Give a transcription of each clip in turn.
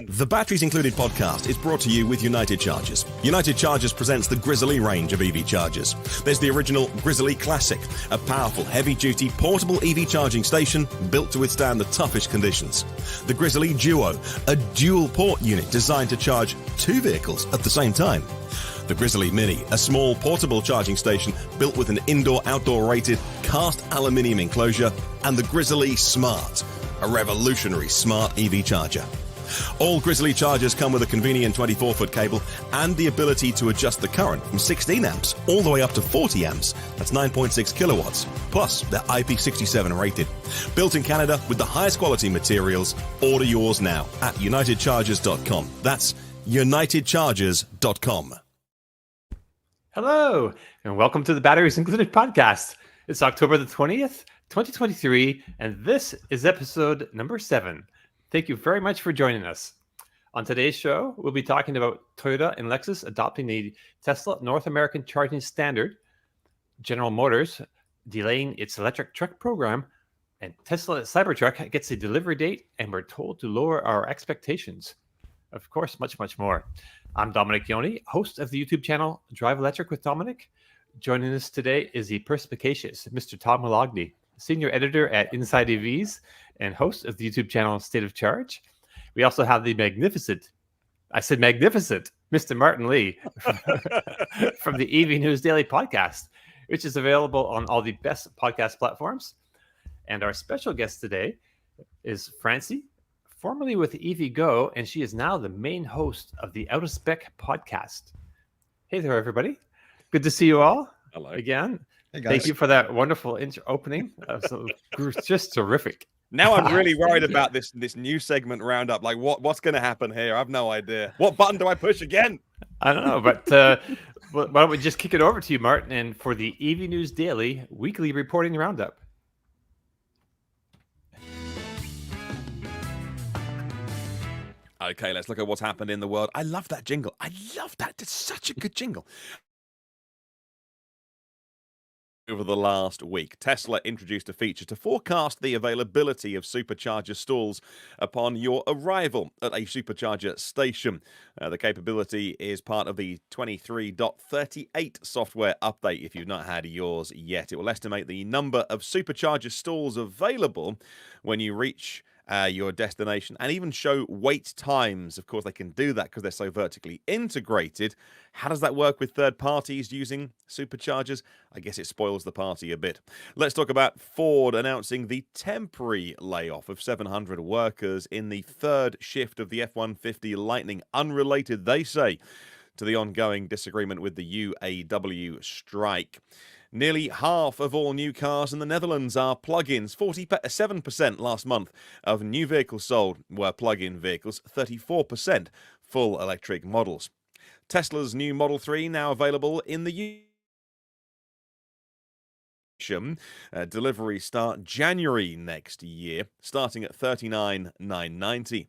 The Batteries Included podcast is brought to you with United Chargers. United Chargers presents the Grizzly range of EV chargers. There's the original Grizzly Classic, a powerful, heavy-duty, portable EV charging station built to withstand the toughest conditions. The Grizzly Duo, a dual-port unit designed to charge two vehicles at the same time. The Grizzly Mini, a small portable charging station built with an indoor-outdoor rated cast aluminium enclosure. And the Grizzly Smart, a revolutionary smart EV charger. All Grizzly chargers come with a convenient 24-foot cable and the ability to adjust the current from 16 amps all the way up to 40 amps. That's 9.6 kilowatts. Plus, they're IP67 rated. Built in Canada with the highest quality materials. Order yours now at unitedchargers.com. That's unitedchargers.com. Hello, and welcome to the Batteries Included podcast. It's October the 20th, 2023, and this is episode number 7. Thank you very much for joining us. On today's show, we'll be talking about Toyota and Lexus adopting the Tesla North American charging standard, General Motors delaying its electric truck program, and Tesla Cybertruck gets a delivery date, and we're told to lower our expectations. Of course, much, much more. I'm Domenick Yoni, host of the YouTube channel Drive Electric with Domenick. Joining us today is the perspicacious Mr. Tom Malogny, senior editor at Inside EVs and host of the YouTube channel State of Charge. We also have the magnificent, Mr. Martin Lee from the EV News Daily podcast, which is available on all the best podcast platforms. And our special guest today is Francie, formerly with EVgo, and she is now the main host of the Out of Spec Podcast. Hey there, everybody. Good to see you all. Hello. Again. Hey guys. Thank you for that wonderful opening. Just terrific. Now I'm really worried about this new segment Roundup. Like, what's going to happen here? I have no idea. What button do I push again? I don't know, but why don't we just kick it over to you, Martin, and for the EV News Daily weekly reporting Roundup. Okay, let's look at what's happened in the world. I love that jingle. I love that. It's such a good jingle. Over the last week, Tesla introduced a feature to forecast the availability of supercharger stalls upon your arrival at a supercharger station. The capability is part of the 23.38 software update. If you've not had yours yet, it will estimate the number of supercharger stalls available when you reach your destination and even show wait times. Of course, they can do that because they're so vertically integrated. How does that work with third parties using superchargers? I guess it spoils the party a bit. Let's talk about Ford announcing the temporary layoff of 700 workers in the third shift of the F-150 Lightning. Unrelated, they say, to the ongoing disagreement with the UAW strike. Nearly half of all new cars in the Netherlands are plug-ins. 47% last month of new vehicles sold were plug-in vehicles, 34% full electric models. Tesla's new Model 3 now available in the delivery start January next year, starting at $39,990.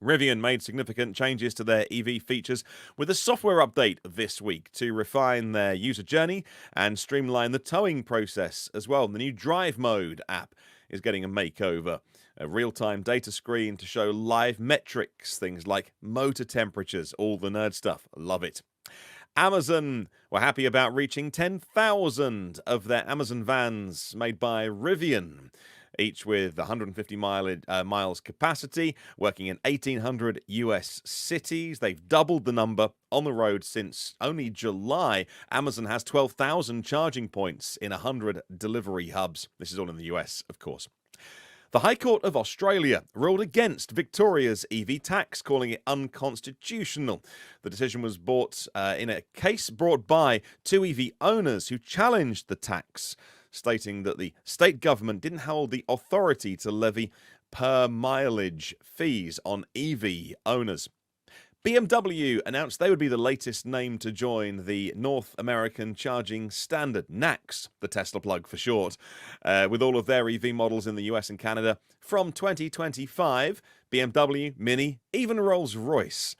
Rivian made significant changes to their EV features with a software update this week to refine their user journey and streamline the towing process as well. The new Drive Mode app is getting a makeover. A real-time data screen to show live metrics, things like motor temperatures, all the nerd stuff. Love it. Amazon were happy about reaching 10,000 of their Amazon vans made by Rivian, each with 150 miles capacity, working in 1,800 US cities. They've doubled the number on the road since only July. Amazon has 12,000 charging points in 100 delivery hubs. This is all in the US, of course. The High Court of Australia ruled against Victoria's EV tax, calling it unconstitutional. The decision was brought in a case brought by two EV owners who challenged the tax, stating that the state government didn't hold the authority to levy per mileage fees on EV owners. BMW announced they would be the latest name to join the North American Charging Standard, NACS, the Tesla plug for short, with all of their EV models in the US and Canada from 2025. BMW, Mini, even Rolls-Royce,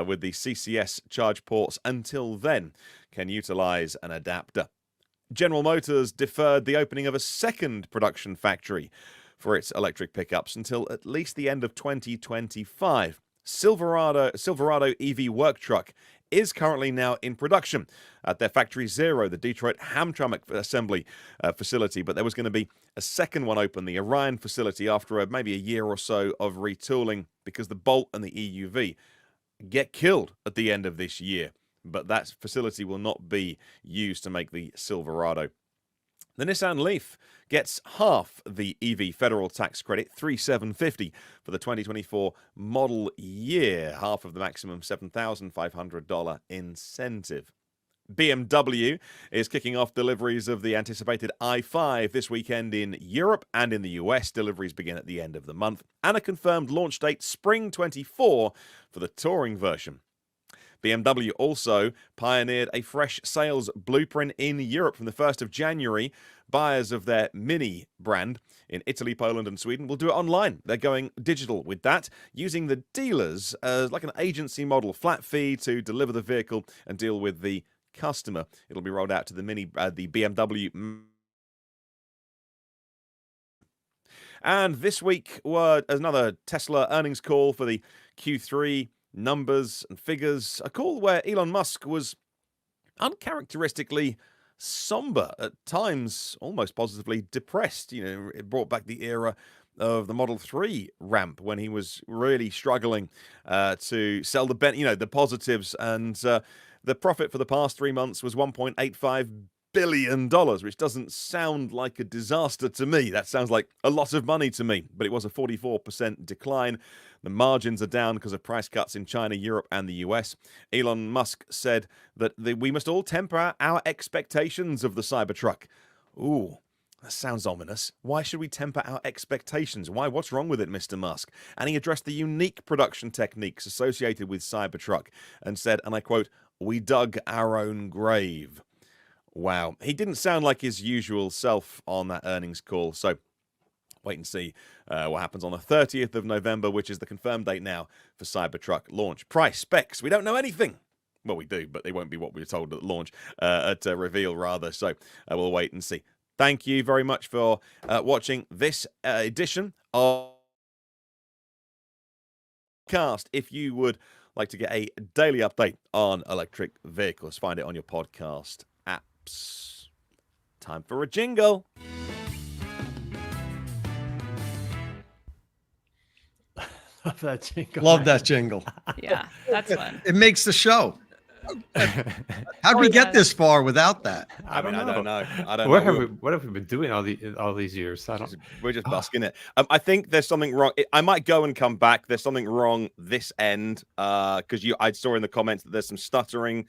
with the CCS charge ports until then, can utilize an adapter. General Motors deferred the opening of a second production factory for its electric pickups until at least the end of 2025. Silverado EV work truck is currently now in production at their Factory Zero, the Detroit Hamtramck assembly facility. But there was going to be a second one open, the Orion facility, after maybe a year or so of retooling because the Bolt and the EUV get killed at the end of this year. But that facility will not be used to make the Silverado. The Nissan Leaf gets half the EV federal tax credit, $3,750 for the 2024 model year, half of the maximum $7,500 incentive. BMW is kicking off deliveries of the anticipated i5 this weekend in Europe and in the US. Deliveries begin at the end of the month, and a confirmed launch date spring 24 for the touring version. BMW also pioneered a fresh sales blueprint in Europe from the 1st of January. Buyers of their Mini brand in Italy, Poland, and Sweden will do it online. They're going digital with that, using the dealers as like an agency model, flat fee to deliver the vehicle and deal with the customer. It'll be rolled out to the BMW. And this week was another Tesla earnings call for the Q3 numbers and figures. A call where Elon Musk was uncharacteristically somber, at times almost positively depressed. You know, it brought back the era of the Model 3 ramp when he was really struggling to sell the positives, and the profit for the past 3 months was $1.85 billion, which doesn't sound like a disaster to me. That sounds like a lot of money to me, but it was a 44% decline. The margins are down because of price cuts in China, Europe, and the US. Elon Musk said that we must all temper our expectations of the Cybertruck. Ooh, that sounds ominous. Why should we temper our expectations? Why? What's wrong with it, Mr. Musk? And he addressed the unique production techniques associated with Cybertruck and said, and I quote, "We dug our own grave." Wow. He didn't sound like his usual self on that earnings call, so wait and see what happens on the 30th of November, which is the confirmed date now for Cybertruck launch. Price, specs, we don't know anything. Well, we do, but they won't be what we were told at launch, at reveal rather, so we'll wait and see. Thank you very much for watching this edition of Cast. If you would like to get a daily update on electric vehicles, find it on your podcast apps. Time for a jingle. Love that jingle. Love that jingle. Yeah, that's fun. It makes the show. How'd we get this far without that? I don't know. What have we been doing all these years? We're just busking it. I think there's something wrong. I might go and come back. There's something wrong this end because I saw in the comments that there's some stuttering,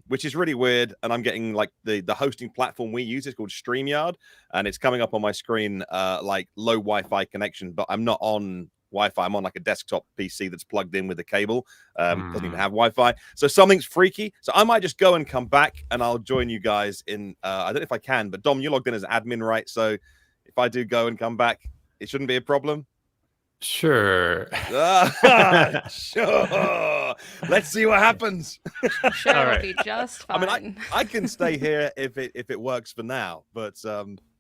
which is really weird. And I'm getting like the hosting platform we use is called StreamYard, and it's coming up on my screen like low Wi-Fi connection, but I'm not on Wi-Fi. I'm on like a desktop PC that's plugged in with a cable. Doesn't even have Wi-Fi. So something's freaky. So I might just go and come back and I'll join you guys in, I don't know if I can, but Dom, you're logged in as admin, right? So if I do go and come back, it shouldn't be a problem. Sure. Sure. Let's see what happens. Sure, All it'll right. be just fine. I mean, I can stay here if it works for now, but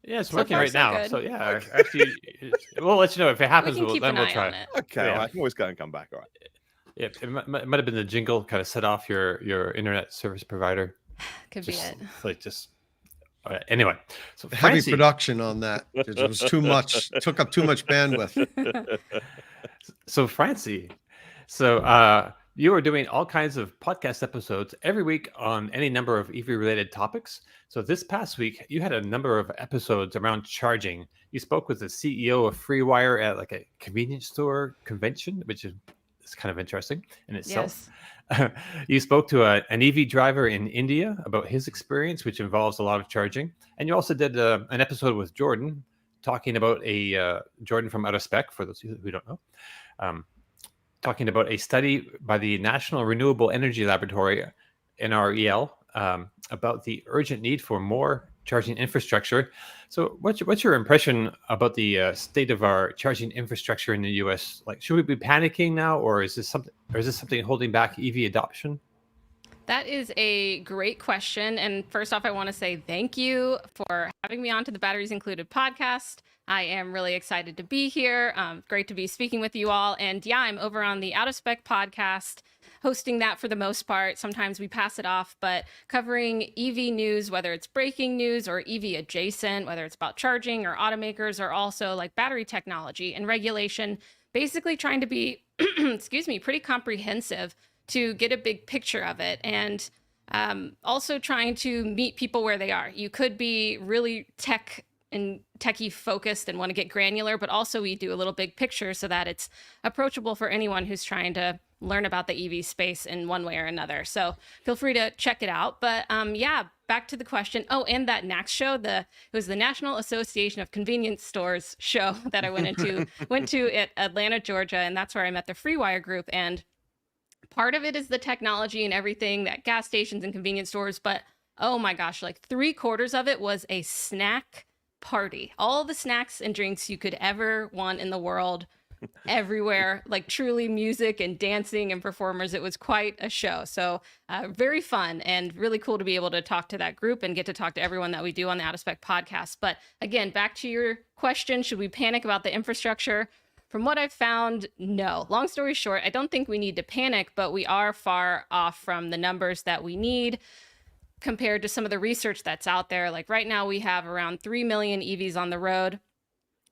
yeah, it's So working far, right so now. good. So yeah, actually, we'll let you know if it happens. We can keep Then an we'll eye try. on it. okay, Yeah. all right, I can always go and come back. All right. Yeah, it might have been the jingle kind of set off your internet service provider. Could be it. All right, anyway, so Heavy Francie, production on that. It was too much. Took up too much bandwidth. So Francie, you are doing all kinds of podcast episodes every week on any number of EV related topics. So this past week, you had a number of episodes around charging. You spoke with the CEO of FreeWire at like a convenience store convention, which is kind of interesting in itself. Yes. You spoke to an EV driver in India about his experience, which involves a lot of charging. And you also did an episode with Jordan talking about Jordan from Out of Spec, for those who don't know. Talking about a study by the National Renewable Energy Laboratory, NREL, about the urgent need for more charging infrastructure. So what's your impression about the state of our charging infrastructure in the US? Like, should we be panicking now, or is this something holding back EV adoption? That is a great question. And first off, I want to say thank you for having me on to the Batteries Included podcast. I am really excited to be here. Great to be speaking with you all. And yeah, I'm over on the Out of Spec podcast, hosting that for the most part. Sometimes we pass it off, but covering EV news, whether it's breaking news or EV adjacent, whether it's about charging or automakers, or also like battery technology and regulation, basically trying to be, excuse me, pretty comprehensive to get a big picture of it. And also trying to meet people where they are. You could be really techie focused and want to get granular, but also we do a little big picture so that it's approachable for anyone who's trying to learn about the EV space in one way or another. So feel free to check it out. But yeah, back to the question. Oh, and that NACS show, it was the National Association of Convenience Stores show that I went to at Atlanta, Georgia, and that's where I met the FreeWire group. And part of it is the technology and everything, that gas stations and convenience stores, but oh my gosh, like 3/4 of it was a snack party. All the snacks and drinks you could ever want in the world, everywhere, like truly music and dancing and performers. It was quite a show. So very fun and really cool to be able to talk to that group and get to talk to everyone that we do on the Out of Spec podcast. But again, back to your question, should we panic about the infrastructure? From what I've found, no. Long story short, I don't think we need to panic, but we are far off from the numbers that we need compared to some of the research that's out there. Like right now we have around 3 million EVs on the road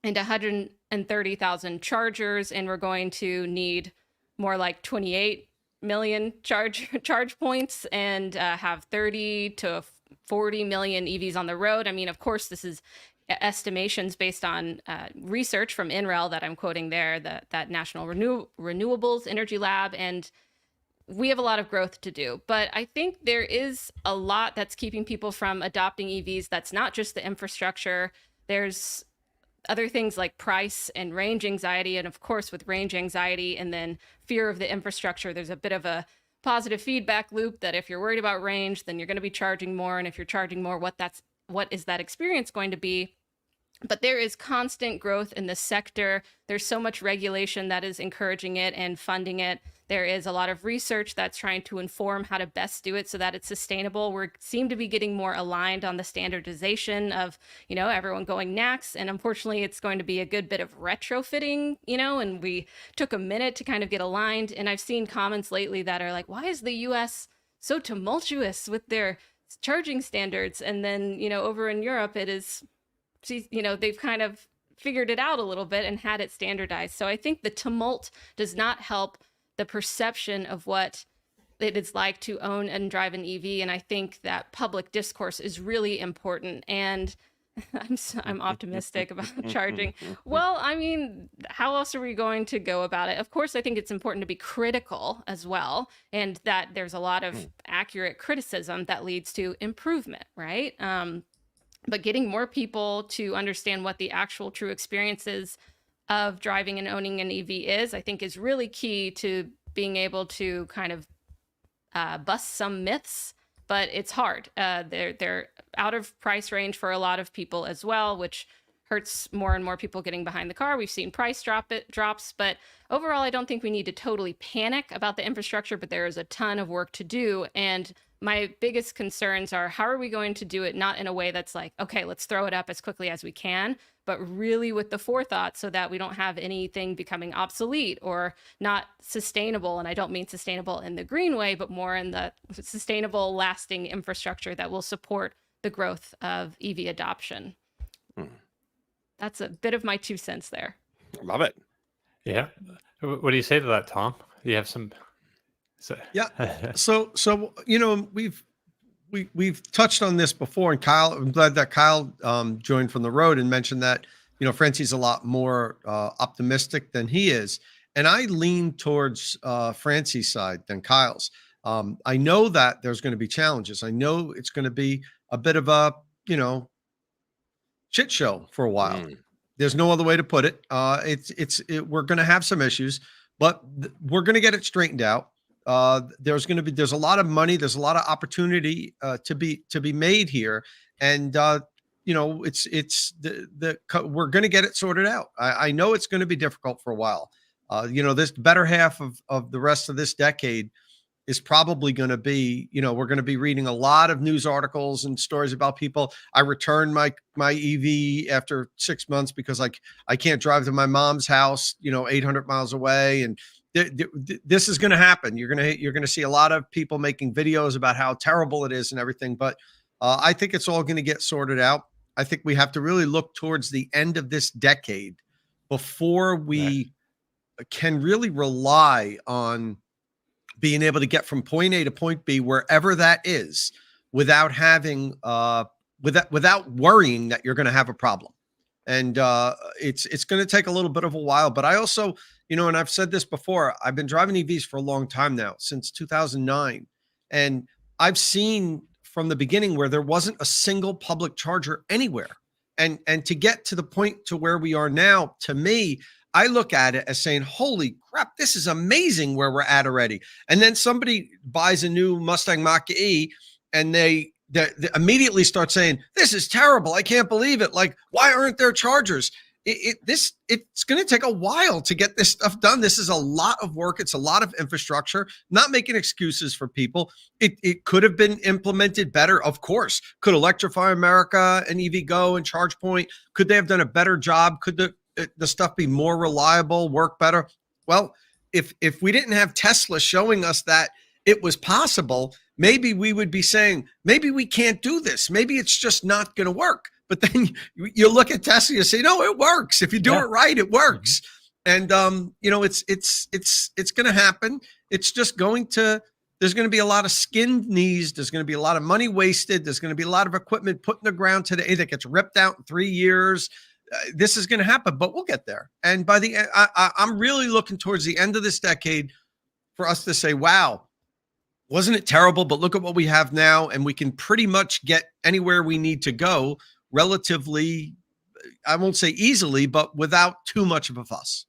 and 130,000 chargers, and we're going to need more like 28 million charge points and have 30 to 40 million EVs on the road. I mean, of course, this is estimations based on research from NREL that I'm quoting there, that National Renewables Energy Lab, and we have a lot of growth to do. But I think there is a lot that's keeping people from adopting EVs. That's not just the infrastructure. There's other things like price and range anxiety. And of course, with range anxiety and then fear of the infrastructure, there's a bit of a positive feedback loop that if you're worried about range, then you're going to be charging more. And if you're charging more, what is that experience going to be? But there is constant growth in the sector. There's so much regulation that is encouraging it and funding it. There is a lot of research that's trying to inform how to best do it so that it's sustainable. We seem to be getting more aligned on the standardization of, everyone going NACS. And unfortunately, it's going to be a good bit of retrofitting, and we took a minute to kind of get aligned. And I've seen comments lately that are like, why is the US so tumultuous with their charging standards? And then, over in Europe, it is, they've kind of figured it out a little bit and had it standardized. So I think the tumult does not help the perception of what it is like to own and drive an EV. And I think that public discourse is really important. And I'm optimistic about charging. Well, I mean, how else are we going to go about it? Of course, I think it's important to be critical as well, and that there's a lot of accurate criticism that leads to improvement, right? But getting more people to understand what the actual true experiences of driving and owning an EV is, I think, is really key to being able to kind of bust some myths. But it's hard. They're out of price range for a lot of people as well, which hurts more and more people getting behind the car. We've seen price drops, but overall, I don't think we need to totally panic about the infrastructure, but there is a ton of work to do. And my biggest concerns are, how are we going to do it not in a way that's like, okay, let's throw it up as quickly as we can, but really with the forethought so that we don't have anything becoming obsolete or not sustainable. And I don't mean sustainable in the green way, but more in the sustainable, lasting infrastructure that will support the growth of EV adoption. That's a bit of my 2 cents there. Love it. Yeah. What do you say to that, Tom? You have some... Yeah. So we've touched on this before, and Kyle, I'm glad that Kyle joined from the road and mentioned that, Francie's a lot more optimistic than he is. And I lean towards Francie's side than Kyle's. I know that there's going to be challenges. I know it's going to be a bit of a, shit show for a while. There's no other way to put it. We're going to have some issues, but we're going to get it straightened out. There's a lot of money. There's a lot of opportunity to be made here. And, we're going to get it sorted out. I know it's going to be difficult for a while. This better half of the rest of this decade, is probably going to be, we're going to be reading a lot of news articles and stories about people. I returned my EV after 6 months because I can't drive to my mom's house, 800 miles away. And this is going to happen. You're going to see a lot of people making videos about how terrible it is and everything. But I think it's all going to get sorted out. I think we have to really look towards the end of this decade before we can really rely on being able to get from point A to point B, wherever that is, without having, without worrying that you're going to have a problem. And it's going to take a little bit of a while. But I also, and I've said this before, I've been driving EVs for a long time now, since 2009. And I've seen from the beginning where there wasn't a single public charger anywhere. And to get to the point to where we are now, to me, I look at it as saying, holy crap, this is amazing where we're at already. And then somebody buys a new Mustang Mach-E and they immediately start saying, this is terrible. I can't believe it. Like, why aren't there chargers? It's going to take a while to get this stuff done. This is a lot of work. It's a lot of infrastructure, not making excuses for people. It could have been implemented better. Of course, could Electrify America and EVgo and ChargePoint, could they have done a better job? Could the stuff be more reliable, work better? Well, if we didn't have Tesla showing us that it was possible, maybe we would be saying, maybe we can't do this. Maybe it's just not going to work. But then you look at Tesla, you say, no, it works. If you do it right, it works. And it's going to happen. It's just there's going to be a lot of skinned knees. There's going to be a lot of money wasted. There's going to be a lot of equipment put in the ground today that gets ripped out in 3 years. This is going to happen, but we'll get there. And by the end, I'm really looking towards the end of this decade for us to say, wow, wasn't it terrible? But look at what we have now. And we can pretty much get anywhere we need to go relatively, I won't say easily, but without too much of a fuss.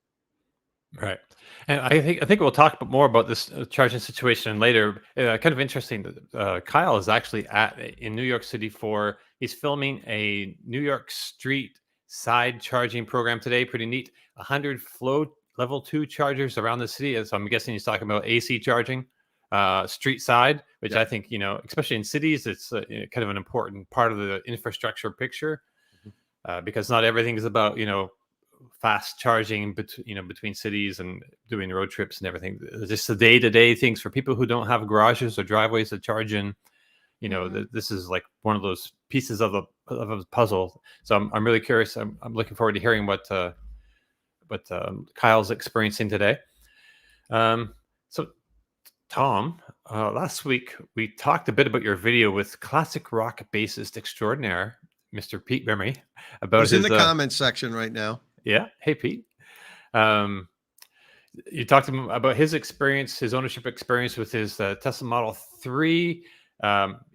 Right. And I think we'll talk more about this charging situation later. Kind of interesting. Kyle is actually in New York City he's filming a New York street side charging program today. Pretty neat. 100 flow level 2 chargers around the city. So I'm guessing he's talking about AC charging, street side, which I think, especially in cities, it's kind of an important part of the infrastructure picture, because not everything is about, fast charging between cities and doing road trips and everything. Just the day-to-day things for people who don't have garages or driveways to charge in. This is like one of those pieces of a puzzle. So I'm really curious. I'm looking forward to hearing what Kyle's experiencing today. So Tom, last week we talked a bit about your video with classic rock bassist extraordinaire, Mr. Pete Bremy, about He's in the comments section right now. Yeah. Hey, Pete. You talked to him about his experience, his ownership experience with his Tesla Model 3.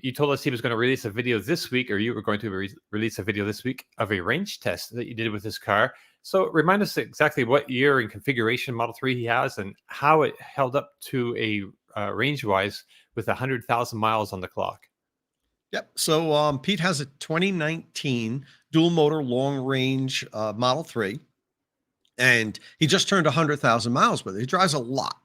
You told us he was going to release a video this week, or you were going to release a video this week of a range test that you did with his car. So remind us exactly what year and configuration Model 3 he has and how it held up to a range-wise with 100,000 miles on the clock. Yep. So Pete has a 2019 dual motor long range Model 3, and he just turned 100,000 miles with it. He drives a lot.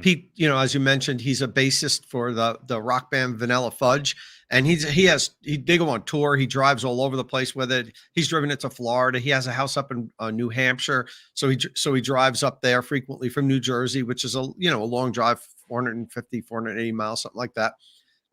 Pete, as you mentioned, he's a bassist for the rock band Vanilla Fudge, and they go on tour. He drives all over the place with it. He's driven it to Florida. He has a house up in New Hampshire, so he drives up there frequently from New Jersey, which is a long drive, 450, 480 miles, something like that.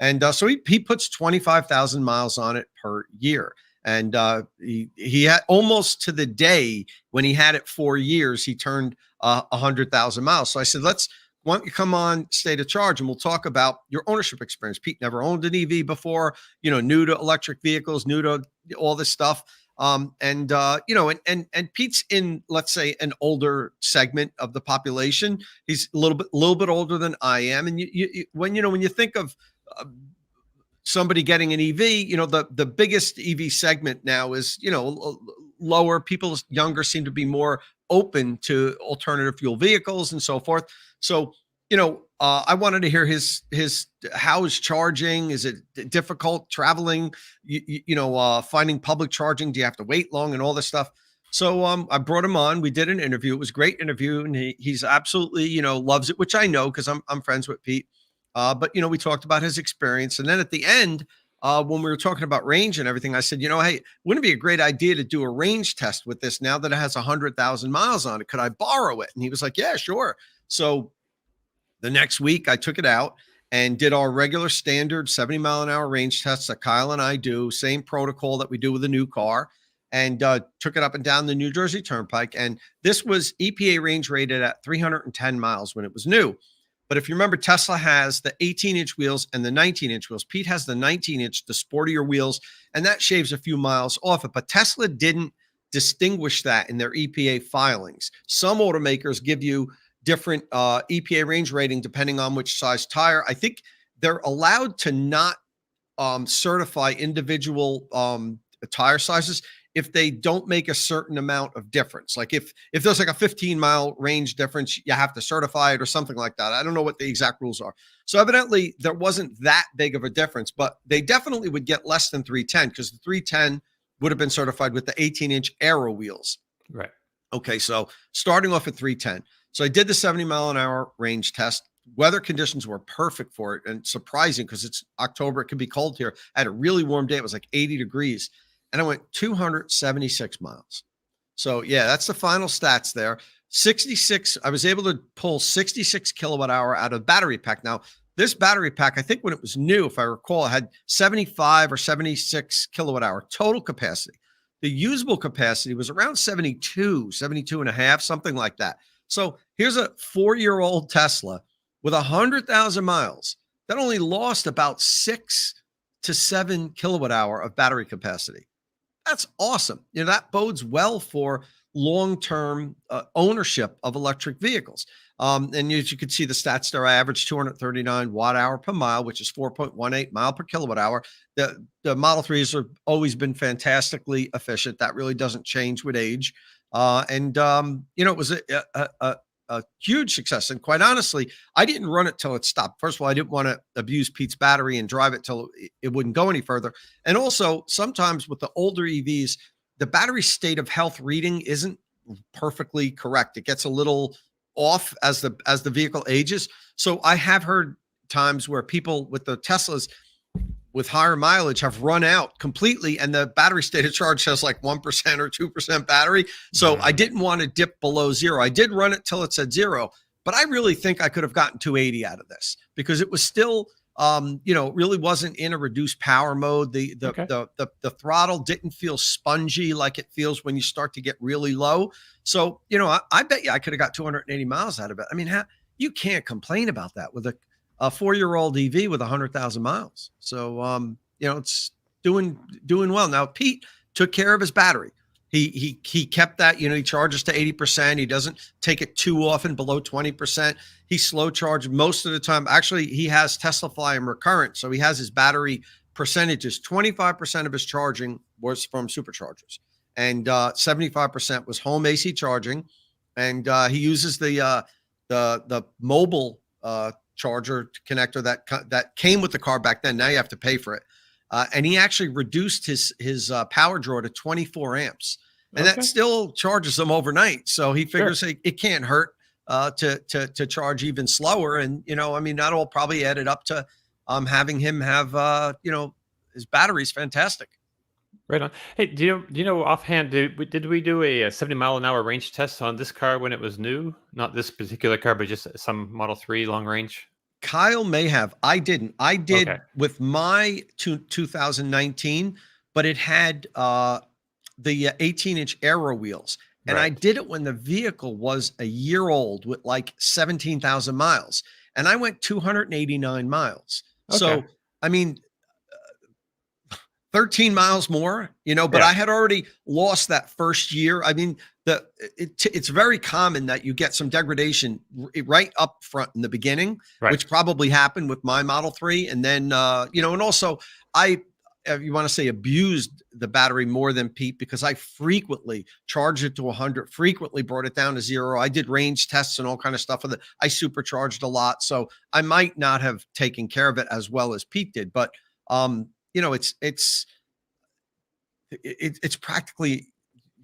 And so he puts 25,000 miles on it per year. And he had almost to the day when he had it 4 years, he turned 100,000 miles. So I said, why don't you come on State of Charge and we'll talk about your ownership experience. Pete never owned an EV before, new to electric vehicles, new to all this stuff. And Pete's in, let's say, an older segment of the population. He's a little bit older than I am. And when you think of somebody getting an EV, the biggest EV segment now is, lower. People younger seem to be more open to alternative fuel vehicles and so forth. So, I wanted to hear how is charging? Is it difficult traveling? Finding public charging? Do you have to wait long and all this stuff? So I brought him on. We did an interview. It was a great interview, and he's absolutely loves it, which I know because I'm friends with Pete. But, we talked about his experience. And then at the end, when we were talking about range and everything, I said, hey, wouldn't it be a great idea to do a range test with this now that it has 100,000 miles on it? Could I borrow it? And he was like, yeah, sure. So the next week I took it out and did our regular standard 70-mile-an-hour range tests that Kyle and I do, same protocol that we do with a new car, and took it up and down the New Jersey Turnpike. And this was EPA range rated at 310 miles when it was new. But if you remember, Tesla has the 18-inch wheels and the 19-inch wheels. Pete has the 19-inch, the sportier wheels, and that shaves a few miles off it. But Tesla didn't distinguish that in their EPA filings. Some automakers give you different EPA range rating depending on which size tire. I think they're allowed to not certify individual tire sizes if they don't make a certain amount of difference. Like if there's like a 15-mile range difference, you have to certify it or something like that. I don't know what the exact rules are. So evidently there wasn't that big of a difference, but they definitely would get less than 310 because the 310 would have been certified with the 18-inch aero wheels. Right. Okay, so starting off at 310. So I did the 70-mile-an-hour range test. Weather conditions were perfect for it and surprising because it's October. It can be cold here. I had a really warm day. It was like 80 degrees. And I went 276 miles. So yeah, that's the final stats there. 66, I was able to pull 66 kilowatt hour out of battery pack. Now, this battery pack, I think when it was new, if I recall, it had 75 or 76 kilowatt hour total capacity. The usable capacity was around 72 and a half, something like that. So here's a 4-year-old Tesla with 100,000 miles that only lost about 6 to 7 kilowatt hour of battery capacity. That's awesome. That bodes well for long-term ownership of electric vehicles. And as you can see the stats there, I averaged 239 watt hour per mile, which is 4.18 mile per kilowatt hour. The Model 3s have always been fantastically efficient. That really doesn't change with age. It was a huge success. And quite honestly, I didn't run it till it stopped. First of all, I didn't want to abuse Pete's battery and drive it till it wouldn't go any further. And also sometimes with the older EVs, the battery state of health reading isn't perfectly correct. It gets a little off as the vehicle ages. So I have heard times where people with the Teslas with higher mileage have run out completely and the battery state of charge has like 1% or 2% battery. So I didn't want to dip below zero. I did run it till it said zero, but I really think I could have gotten 280 out of this because it was still, really wasn't in a reduced power mode. The throttle didn't feel spongy like it feels when you start to get really low. So, I bet you I could have got 280 miles out of it. I mean, you can't complain about that with a 4-year-old EV with 100,000 miles. So, it's doing well. Now, Pete took care of his battery. He kept that, he charges to 80%. He doesn't take it too often below 20%. He slow charged most of the time. Actually, he has Tesla Fly and Recurrent. So he has his battery percentages. 25% of his charging was from superchargers and 75% was home AC charging. And he uses the mobile charger connector that came with the car back then. Now you have to pay for it. And he actually reduced his power draw to 24 amps. And that still charges them overnight. So he figures it can't hurt to charge even slower. And, that'll probably added up to having him have, his battery's fantastic. Right on. Hey, do you know offhand, did we do a 70-mile-an-hour range test on this car when it was new? Not this particular car, but just some Model 3 long range? Kyle may have. I didn't. I did with my 2019, but it had the 18-inch aero wheels. And I did it when the vehicle was a year old with like 17,000 miles. And I went 289 miles. Okay. So, 13 miles more, but I had already lost that first year. It's very common that you get some degradation right up front in the beginning, which probably happened with my Model 3. And then, and also you want to say abused the battery more than Pete because I frequently charged it to 100, frequently brought it down to 0. I did range tests and all kind of stuff with it. I supercharged a lot. So I might not have taken care of it as well as Pete did, but it's practically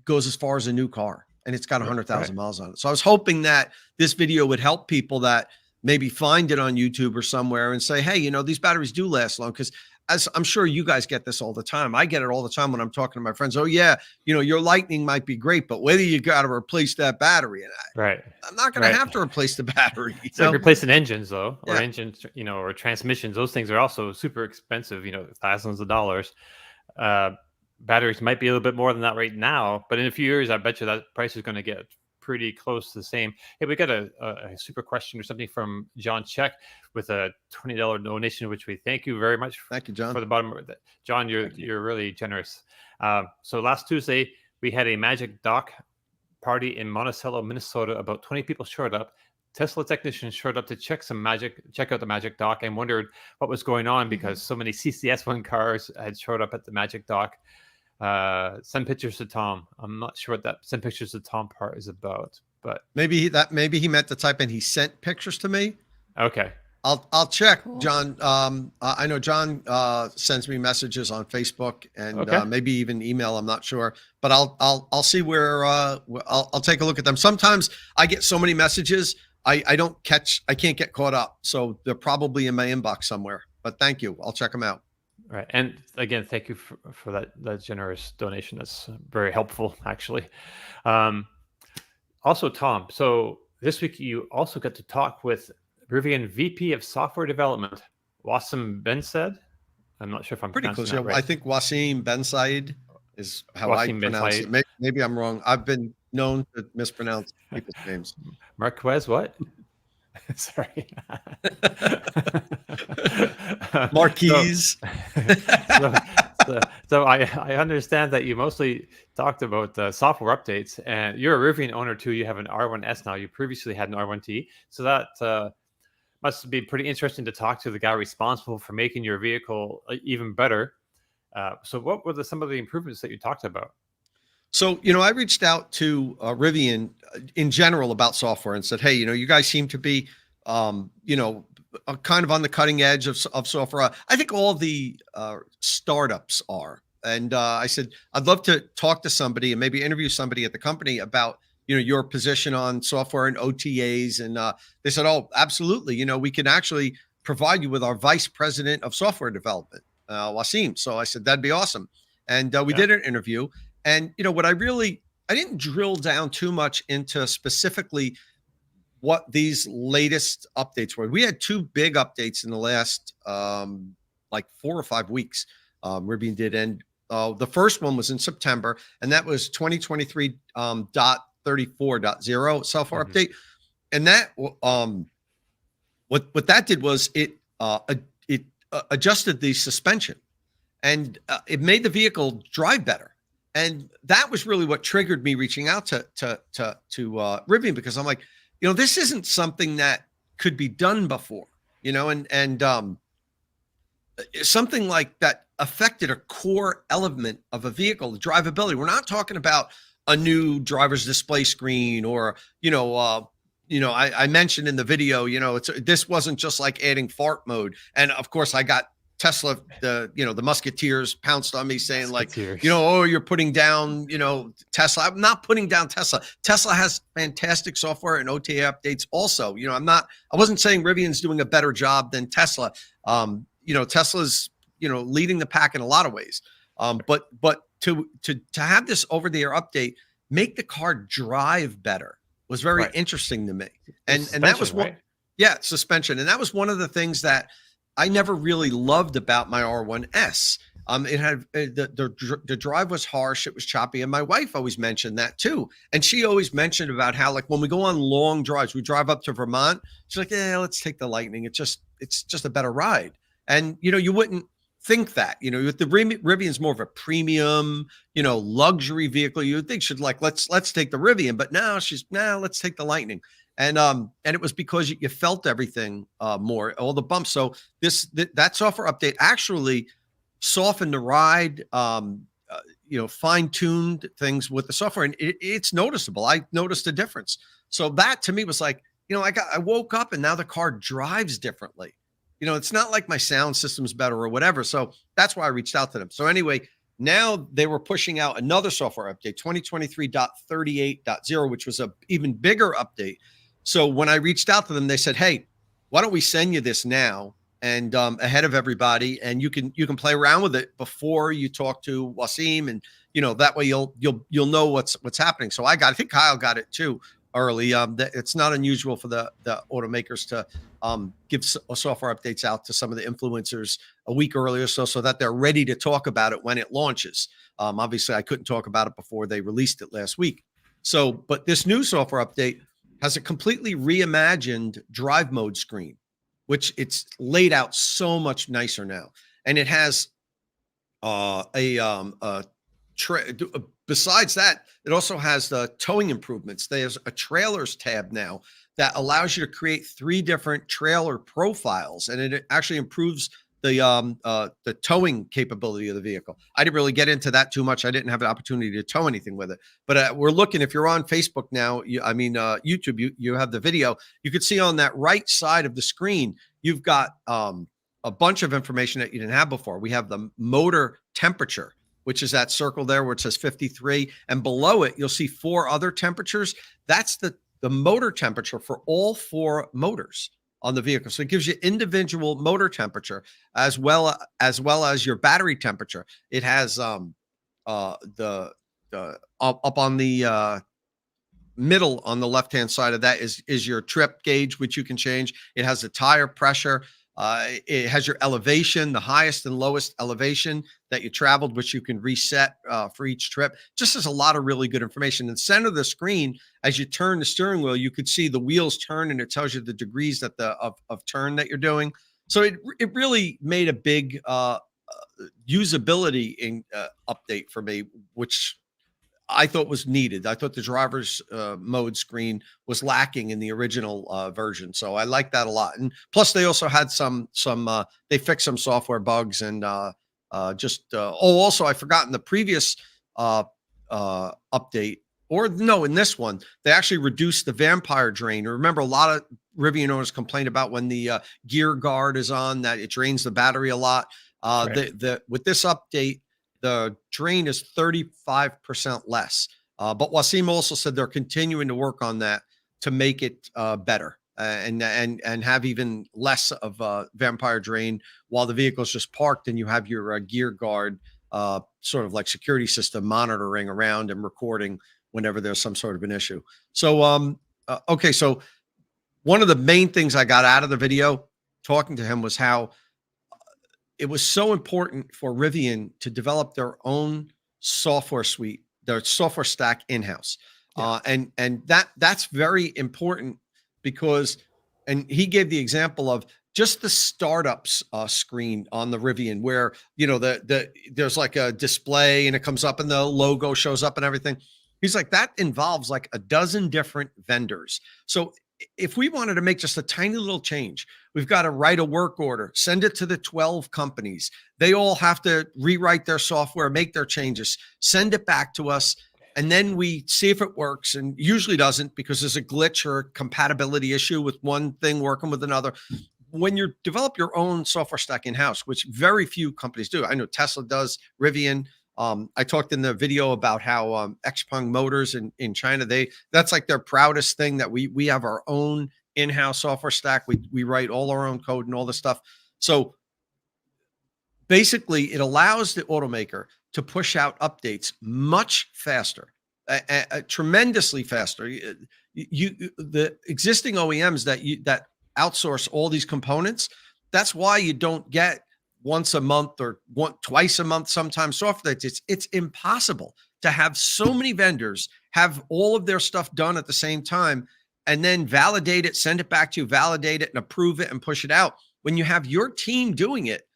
goes as far as a new car and it's got 100,000 miles on it. So I was hoping that this video would help people that maybe find it on YouTube or somewhere and say, hey, these batteries do last long. Because as I'm sure you guys get this all the time. I get it all the time when I'm talking to my friends. Oh yeah, your Lightning might be great, but whether you got to replace that battery, and I'm not going to have to replace the battery. It's like replacing engines though, or Yeah. engines, or transmissions. Those things are also super expensive. Thousands of dollars. Batteries might be a little bit more than that right now, but in a few years, I bet you that price is going to get pretty close to the same. Hey, we got a super question or something from John Check with a $20 donation, which we thank you very much. Thank you, John. For the bottom of that. John, you're really generous. So last Tuesday, we had a Magic Dock party in Monticello, Minnesota. About 20 people showed up. Tesla technicians showed up to check out the Magic Dock, and wondered what was going on because so many CCS1 cars had showed up at the Magic Dock. Send pictures to Tom. I'm not sure what that send pictures to Tom part is about, but Maybe he meant to type in he sent pictures to me. okay. I'll check, Cool. John. I know John sends me messages on Facebook and Okay. maybe even email. I'm not sure, but I'll see where I'll take a look at them. Sometimes I get so many messages I can't get caught up. So they're probably in my inbox somewhere. But thank you. I'll check them out. Right. And again, thank you for that generous donation. That's very helpful, actually. Also, Tom, so this week you also got to talk with Rivian VP of Software Development, Wassym Bensaid. I'm not sure if I'm Pretty pronouncing close. that Yeah, right. I think Wassym Bensaid is how Wassym I pronounce Bensaid. it. Maybe I'm wrong. I've been known to mispronounce people's names. Marquez, what? Sorry. Marquise. So I understand that you mostly talked about software updates, and you're a Rivian owner too. You have an R1S now. You previously had an R1T, so that must be pretty interesting to talk to the guy responsible for making your vehicle even better. So what were some of the improvements that you talked about? So, I reached out to Rivian in general about software and said, hey, you guys seem to be, kind of on the cutting edge of software. I think all the startups are. And I said, I'd love to talk to somebody and maybe interview somebody at the company about, your position on software and OTAs. And they said, oh, absolutely. We can actually provide you with our vice president of software development, Wassym. So I said, that'd be awesome. And we did an interview. And, what I didn't drill down too much into specifically what these latest updates were. We had two big updates in the last 4 or 5 weeks. Rivian did. And the first one was in September, and that was 2023.34.0 software update. And that, what that did was it adjusted the suspension, and it made the vehicle drive better. And that was really what triggered me reaching out to Rivian, because I'm like, this isn't something that could be done before, and something like that affected a core element of a vehicle, the drivability. We're not talking about a new driver's display screen or, I mentioned in the video, this wasn't just like adding fart mode. And of course I got Tesla, the Musketeers pounced on me saying oh, you're putting down, Tesla. I'm not putting down Tesla. Tesla has fantastic software and OTA updates also. I wasn't saying Rivian's doing a better job than Tesla. Tesla's, leading the pack in a lot of ways. But to have this over the air update, make the car drive better was very interesting to me. And that was one, suspension. And that was one of the things that I never really loved about my R1S. It had the drive was harsh, it was choppy, and my wife always mentioned that too. And she always mentioned about how, like, when we go on long drives, we drive up to Vermont. She's like, "Yeah, let's take the Lightning. It's just a better ride." And you wouldn't think that. With the Rivian's more of a premium, luxury vehicle. You would think should let's take the Rivian, but now let's take the Lightning. And it was because you felt everything more, all the bumps. So that software update actually softened the ride, fine-tuned things with the software, and it's noticeable. I noticed a difference. So that to me was like, I woke up and now the car drives differently. It's not like my sound system's better or whatever. So that's why I reached out to them. So anyway, now they were pushing out another software update, 2023.38.0, which was a even bigger update. So when I reached out to them, they said, hey, why don't we send you this now and ahead of everybody, and you can play around with it before you talk to Wassym, and that way you'll know what's happening. So I think Kyle got it too early. It's not unusual for the automakers to give software updates out to some of the influencers a week earlier, so that they're ready to talk about it when it launches. Obviously, I couldn't talk about it before they released it last week. So, but this new software update has a completely reimagined drive mode screen, which it's laid out so much nicer now, and it has besides that, it also has the towing improvements. There's a trailers tab now that allows you to create 3 different trailer profiles, and it actually improves the towing capability of the vehicle. I didn't really get into that too much. I didn't have an opportunity to tow anything with it, but we're looking. If you're on Facebook now, YouTube, you have the video. You could see on that right side of the screen, you've got a bunch of information that you didn't have before. We have the motor temperature, which is that circle there where it says 53, and below it, you'll see 4 other temperatures. That's the motor temperature for all 4 motors on the vehicle. So it gives you individual motor temperature as well as your battery temperature. It has up on the middle on the left-hand side of that is your trip gauge, which you can change. It has the tire pressure. It has your elevation, the highest and lowest elevation that you traveled, which you can reset for each trip. Just has a lot of really good information. In the center of the screen, as you turn the steering wheel, you could see the wheels turn, and it tells you the degrees that of turn that you're doing. So it really made a big usability update for me, which I thought was needed. I thought the driver's mode screen was lacking in the original version. So I like that a lot. And plus they also had they fixed some software bugs and also I forgot in the previous update, in this one, they actually reduced the vampire drain. Remember, a lot of Rivian owners complained about when the gear guard is on that it drains the battery a lot. Right. With this update, the drain is 35% less. But Wassym also said they're continuing to work on that to make it better and have even less of a vampire drain while the vehicle is just parked, and you have your gear guard sort of like security system monitoring around and recording whenever there's some sort of an issue. So, okay. So one of the main things I got out of the video talking to him was how it was so important for Rivian to develop their own software suite, their software stack in-house. Yeah. And that's very important because, and he gave the example of just the startups screen on the Rivian where, there's like a display and it comes up and the logo shows up and everything. He's like, that involves like a dozen different vendors. So if we wanted to make just a tiny little change, we've got to write a work order, send it to the 12 companies. They all have to rewrite their software, make their changes, send it back to us. And then we see if it works, and usually doesn't because there's a glitch or a compatibility issue with one thing working with another. When you develop your own software stack in-house, which very few companies do. I know Tesla does, Rivian. I talked in the video about how Xpeng Motors in China, that's like their proudest thing, that we have our own in-house software stack. We write all our own code and all this stuff. So basically it allows the automaker to push out updates much faster, tremendously faster. The existing OEMs that outsource all these components, that's why you don't get once a month or twice a month, sometimes software. It's impossible to have so many vendors have all of their stuff done at the same time and then validate it, send it back to you, validate it and approve it and push it out. When you have your team doing it,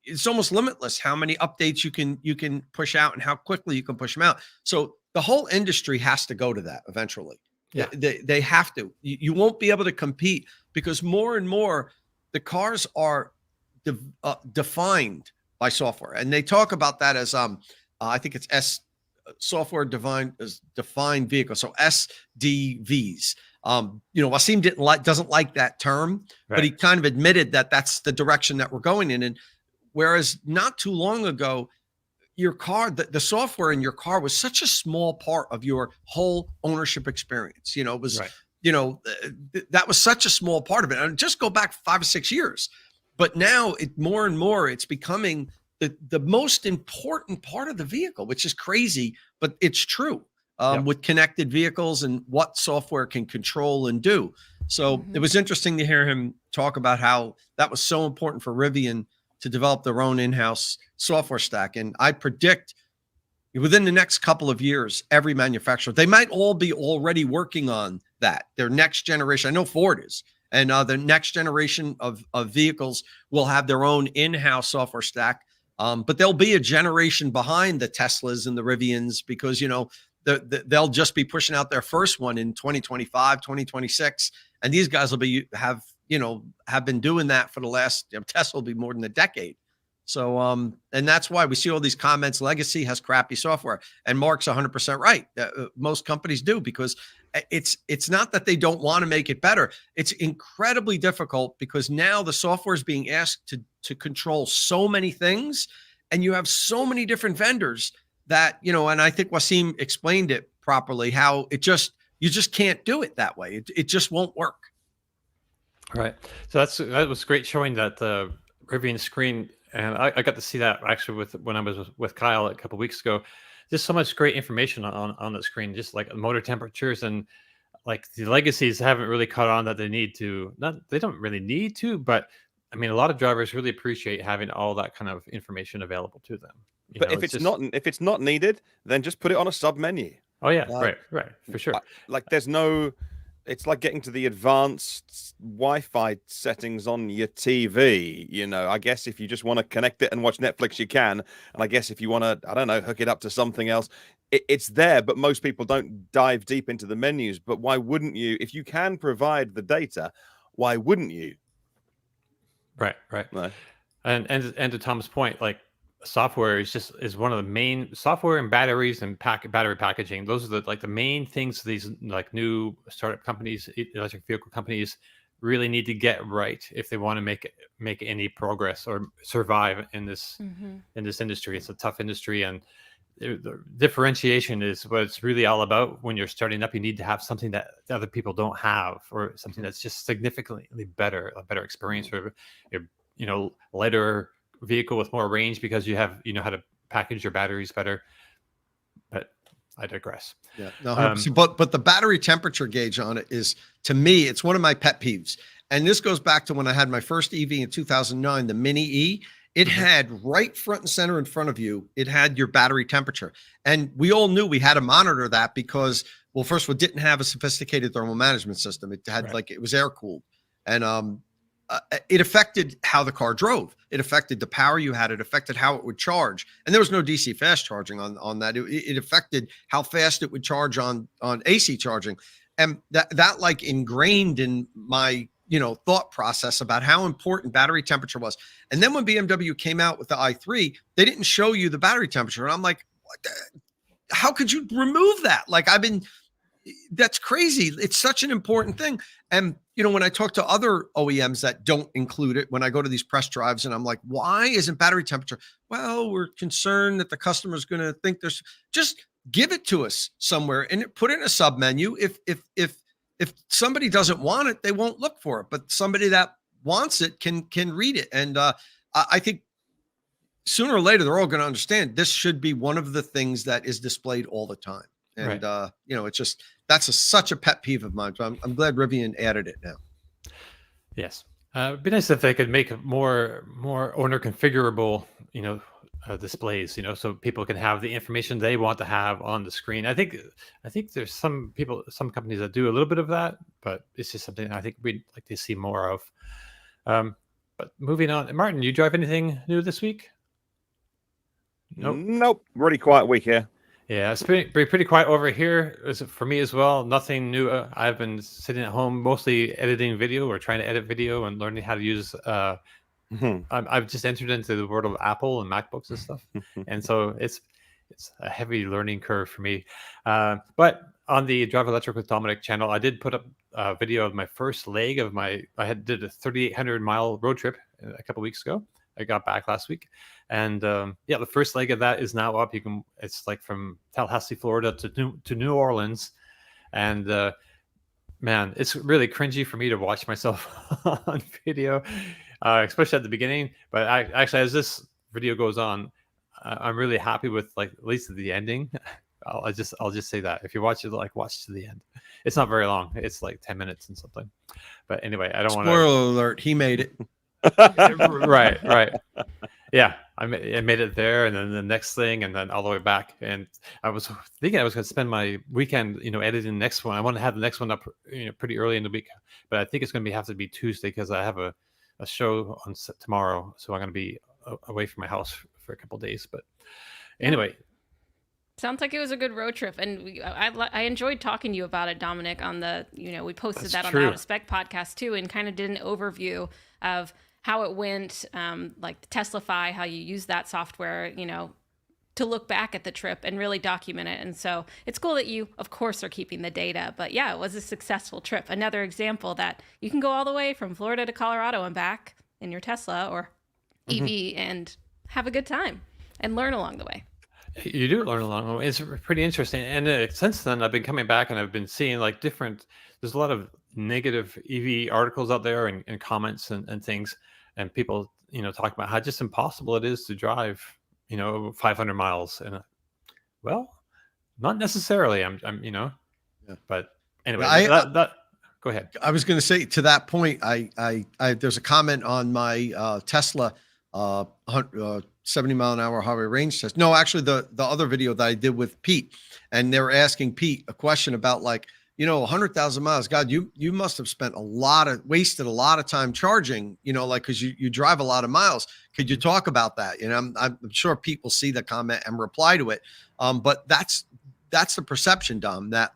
it's almost limitless how many updates you can push out and how quickly you can push them out. So the whole industry has to go to that eventually. Yeah. They have to. You won't be able to compete because more and more the cars are defined by software, and they talk about that as I think it's software defined vehicle, so SDVs. Wassym doesn't like that term, right, but he kind of admitted that that's the direction that we're going in. And whereas not too long ago, your car, the software in your car was such a small part of your whole ownership experience. It was right. that was such a small part of it. And just go back 5 or 6 years. But now more and more, it's becoming the most important part of the vehicle, which is crazy, but it's true. With connected vehicles and what software can control and do. So it was interesting to hear him talk about how that was so important for Rivian to develop their own in-house software stack. And I predict within the next couple of years, every manufacturer, they might all be already working on that. Their next generation, I know Ford is, and the next generation of vehicles will have their own in-house software stack. But they'll be a generation behind the Teslas and the Rivians because, they'll just be pushing out their first one in 2025, 2026. And these guys will have been doing that for the last, Tesla will be more than a decade. So, and that's why we see all these comments, legacy has crappy software. And Mark's 100% right. Most companies do, because it's not that they don't want to make it better. It's incredibly difficult because now the software is being asked to control so many things, and you have so many different vendors that, and I think Wassym explained it properly, how you just can't do it that way. It just won't work. Right. So that was great, showing that the Rivian screen. And I got to see that actually when I was with Kyle a couple of weeks ago. Just so much great information on the screen, just like motor temperatures, and like the legacies haven't really caught on that they need to. They don't really need to, but I mean, a lot of drivers really appreciate having all that kind of information available to them. But if it's not needed, then just put it on a sub menu. Oh yeah, right, for sure. It's like getting to the advanced Wi-Fi settings on your TV. I guess if you just want to connect it and watch Netflix, you can. And I guess if you want to, I don't know, hook it up to something else, it's there. But most people don't dive deep into the menus. But why wouldn't you? If you can provide the data, why wouldn't you? Right. No. And to Tom's point, like, software is one of the main, software and batteries and battery packaging. Those are the main things these like new startup companies, electric vehicle companies, really need to get right if they want to make any progress or survive in this industry. It's a tough industry, and the differentiation is what it's really all about. When you're starting up, you need to have something that other people don't have, or something that's just significantly better, a better experience, or lighter vehicle with more range because you know how to package your batteries better. But I digress. Yeah, no, but the battery temperature gauge on it is, to me, it's one of my pet peeves. And this goes back to when I had my first EV in 2009, the Mini E. It had right front and center in front of you, it had your battery temperature. And we all knew we had to monitor that because, well, first of all, it didn't have a sophisticated thermal management system. It had it was air cooled. And it affected how the car drove. It affected the power you had. It affected how it would charge. And there was no DC fast charging on that. It affected how fast it would charge on AC charging. And that like ingrained in my, thought process about how important battery temperature was. And then when BMW came out with the i3, they didn't show you the battery temperature. And I'm like, how could you remove that? Like, that's crazy. It's such an important thing. And, when I talk to other OEMs that don't include it, when I go to these press drives and I'm like, why isn't battery temperature? Well, we're concerned that the customer's going to think just give it to us somewhere and put it in a sub menu. If somebody doesn't want it, they won't look for it, but somebody that wants it can read it. And I think sooner or later, they're all going to understand this should be one of the things that is displayed all the time. And, it's just, that's such a pet peeve of mine. So I'm glad Rivian added it now. Yes. It'd be nice if they could make more owner configurable, displays, so people can have the information they want to have on the screen. I think there's some companies that do a little bit of that, but it's just something I think we'd like to see more of. But moving on, Martin, you drive anything new this week? Nope. Really quiet week here. Yeah, it's pretty quiet over here for me as well. Nothing new. I've been sitting at home, mostly editing video or trying to edit video and learning how to use. I've just entered into the world of Apple and MacBooks and stuff, and so it's a heavy learning curve for me. But on the Drive Electric with Domenick channel, I did put up a video of my first leg of I did a 3,800 mile road trip a couple weeks ago. I got back last week, and the first leg of that is now up. It's like from Tallahassee, Florida to New Orleans, and man, it's really cringy for me to watch myself on video, especially at the beginning. But actually, as this video goes on, I'm really happy with like at least the ending. I'll just say that if you watch it, like watch to the end. It's not very long. It's like 10 minutes and something. But anyway, I don't want to. Spoiler alert: he made it. Right. Yeah, I made it there, and then the next thing, and then all the way back. And I was thinking I was going to spend my weekend, editing the next one. I want to have the next one up, pretty early in the week. But I think it's going to have to be Tuesday because I have a show on tomorrow, so I'm going to be away from my house for a couple of days. But anyway. Sounds like it was a good road trip, and I enjoyed talking to you about it, Domenick. On the we posted That's that on true. the Out of Spec podcast too, and kind of did an overview of how it went, like the Teslafy, how you use that software, to look back at the trip and really document it. And so it's cool that you, of course, are keeping the data. But yeah, it was a successful trip. Another example that you can go all the way from Florida to Colorado and back in your Tesla or EV and have a good time and learn along the way. You do learn along the way. It's pretty interesting. And since then, I've been coming back and I've been seeing like there's a lot of negative EV articles out there and comments and things. And people, talk about how just impossible it is to drive, 500 miles. And well, not necessarily. Yeah. But anyway, go ahead. I was going to say to that point, I there's a comment on my Tesla 70 mile an hour highway range test. No, actually the other video that I did with Pete, and they were asking Pete a question about 100,000 miles. God, you must have spent wasted a lot of time charging, because you drive a lot of miles. Could you talk about that? I'm sure Pete will see the comment and reply to it. But that's the perception, Dom, that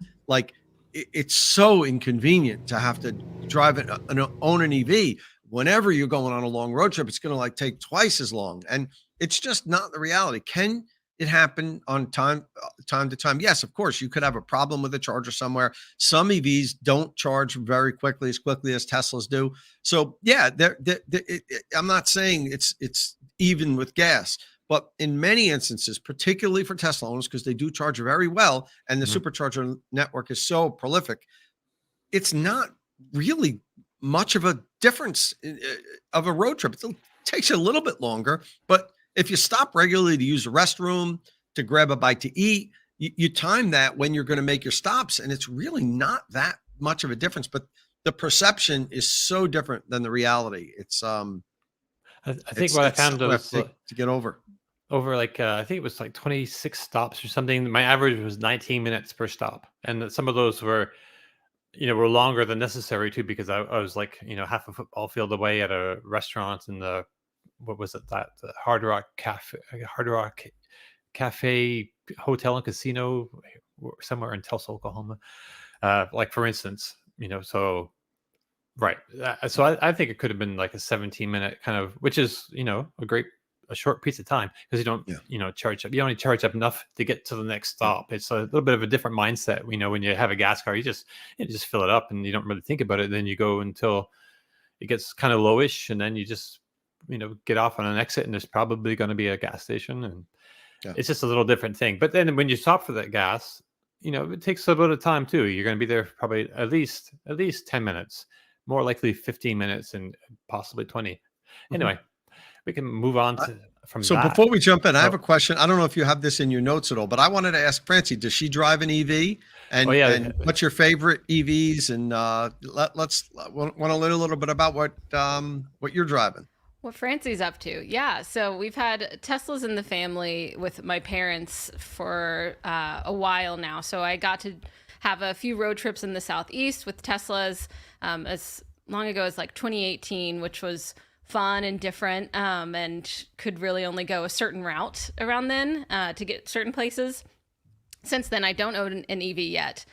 it's so inconvenient to have to drive own an EV. Whenever you're going on a long road trip, it's going to take twice as long. And it's just not the reality. Can it happen on time to time? Yes, of course. You could have a problem with a charger somewhere. Some EVs don't charge very quickly, as quickly as Teslas do. So yeah, I'm not saying it's even with gas, but in many instances, particularly for Tesla owners, because they do charge very well, and the supercharger network is so prolific, it's not really much of a difference of a road trip. It takes you a little bit longer, but if you stop regularly to use the restroom, to grab a bite to eat, you time that when you're going to make your stops, and it's really not that much of a difference. But the perception is so different than the reality. It's I think what I found was to get over I think it was 26 stops or something. My average was 19 minutes per stop, and some of those were longer than necessary too, because I was half a football field away at a restaurant in the the Hard Rock Cafe Hotel and Casino somewhere in Tulsa, Oklahoma. For instance, so right. So I think it could have been a 17-minute kind of, which is a short piece of time, because you don't charge up. You only charge up enough to get to the next stop. It's a little bit of a different mindset. When you have a gas car, you just fill it up and you don't really think about it. Then you go until it gets kind of lowish, and then you just get off on an exit, and there's probably going to be a gas station, and it's just a little different thing. But then when you stop for that gas, it takes a bit of time too. You're going to be there probably at least 10 minutes, more likely 15 minutes, and possibly 20. Anyway, we can move on from so that. Before we jump in, I have a question. I don't know if you have this in your notes at all, but I wanted to ask Francie, does she drive an EV? And, and what's your favorite EVs? And let's want to learn a little bit about what you're driving. What Francie's up to. Yeah. So we've had Teslas in the family with my parents for a while now. So I got to have a few road trips in the Southeast with Teslas as long ago as 2018, which was fun and different, and could really only go a certain route around then to get certain places. Since then, I don't own an EV yet,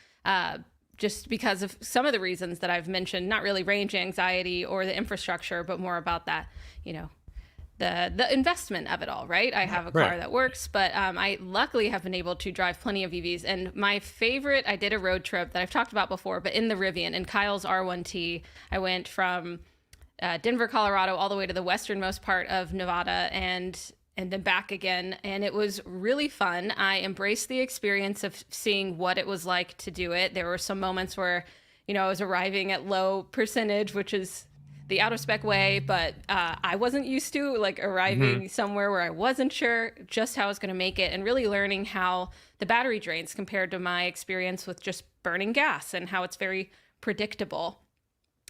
just because of some of the reasons that I've mentioned, not really range anxiety or the infrastructure, but more about that, the investment of it all, right? I have a car that works, but I luckily have been able to drive plenty of EVs. And my favorite, I did a road trip that I've talked about before, but in the Rivian, in Kyle's R1T, I went from Denver, Colorado, all the way to the westernmost part of Nevada, and then back again. And it was really fun. I embraced the experience of seeing what it was like to do it. There were some moments where, I was arriving at low percentage, which is the out of spec way, but I wasn't used to like arriving somewhere where I wasn't sure just how I was going to make it, and really learning how the battery drains compared to my experience with just burning gas, and how it's very predictable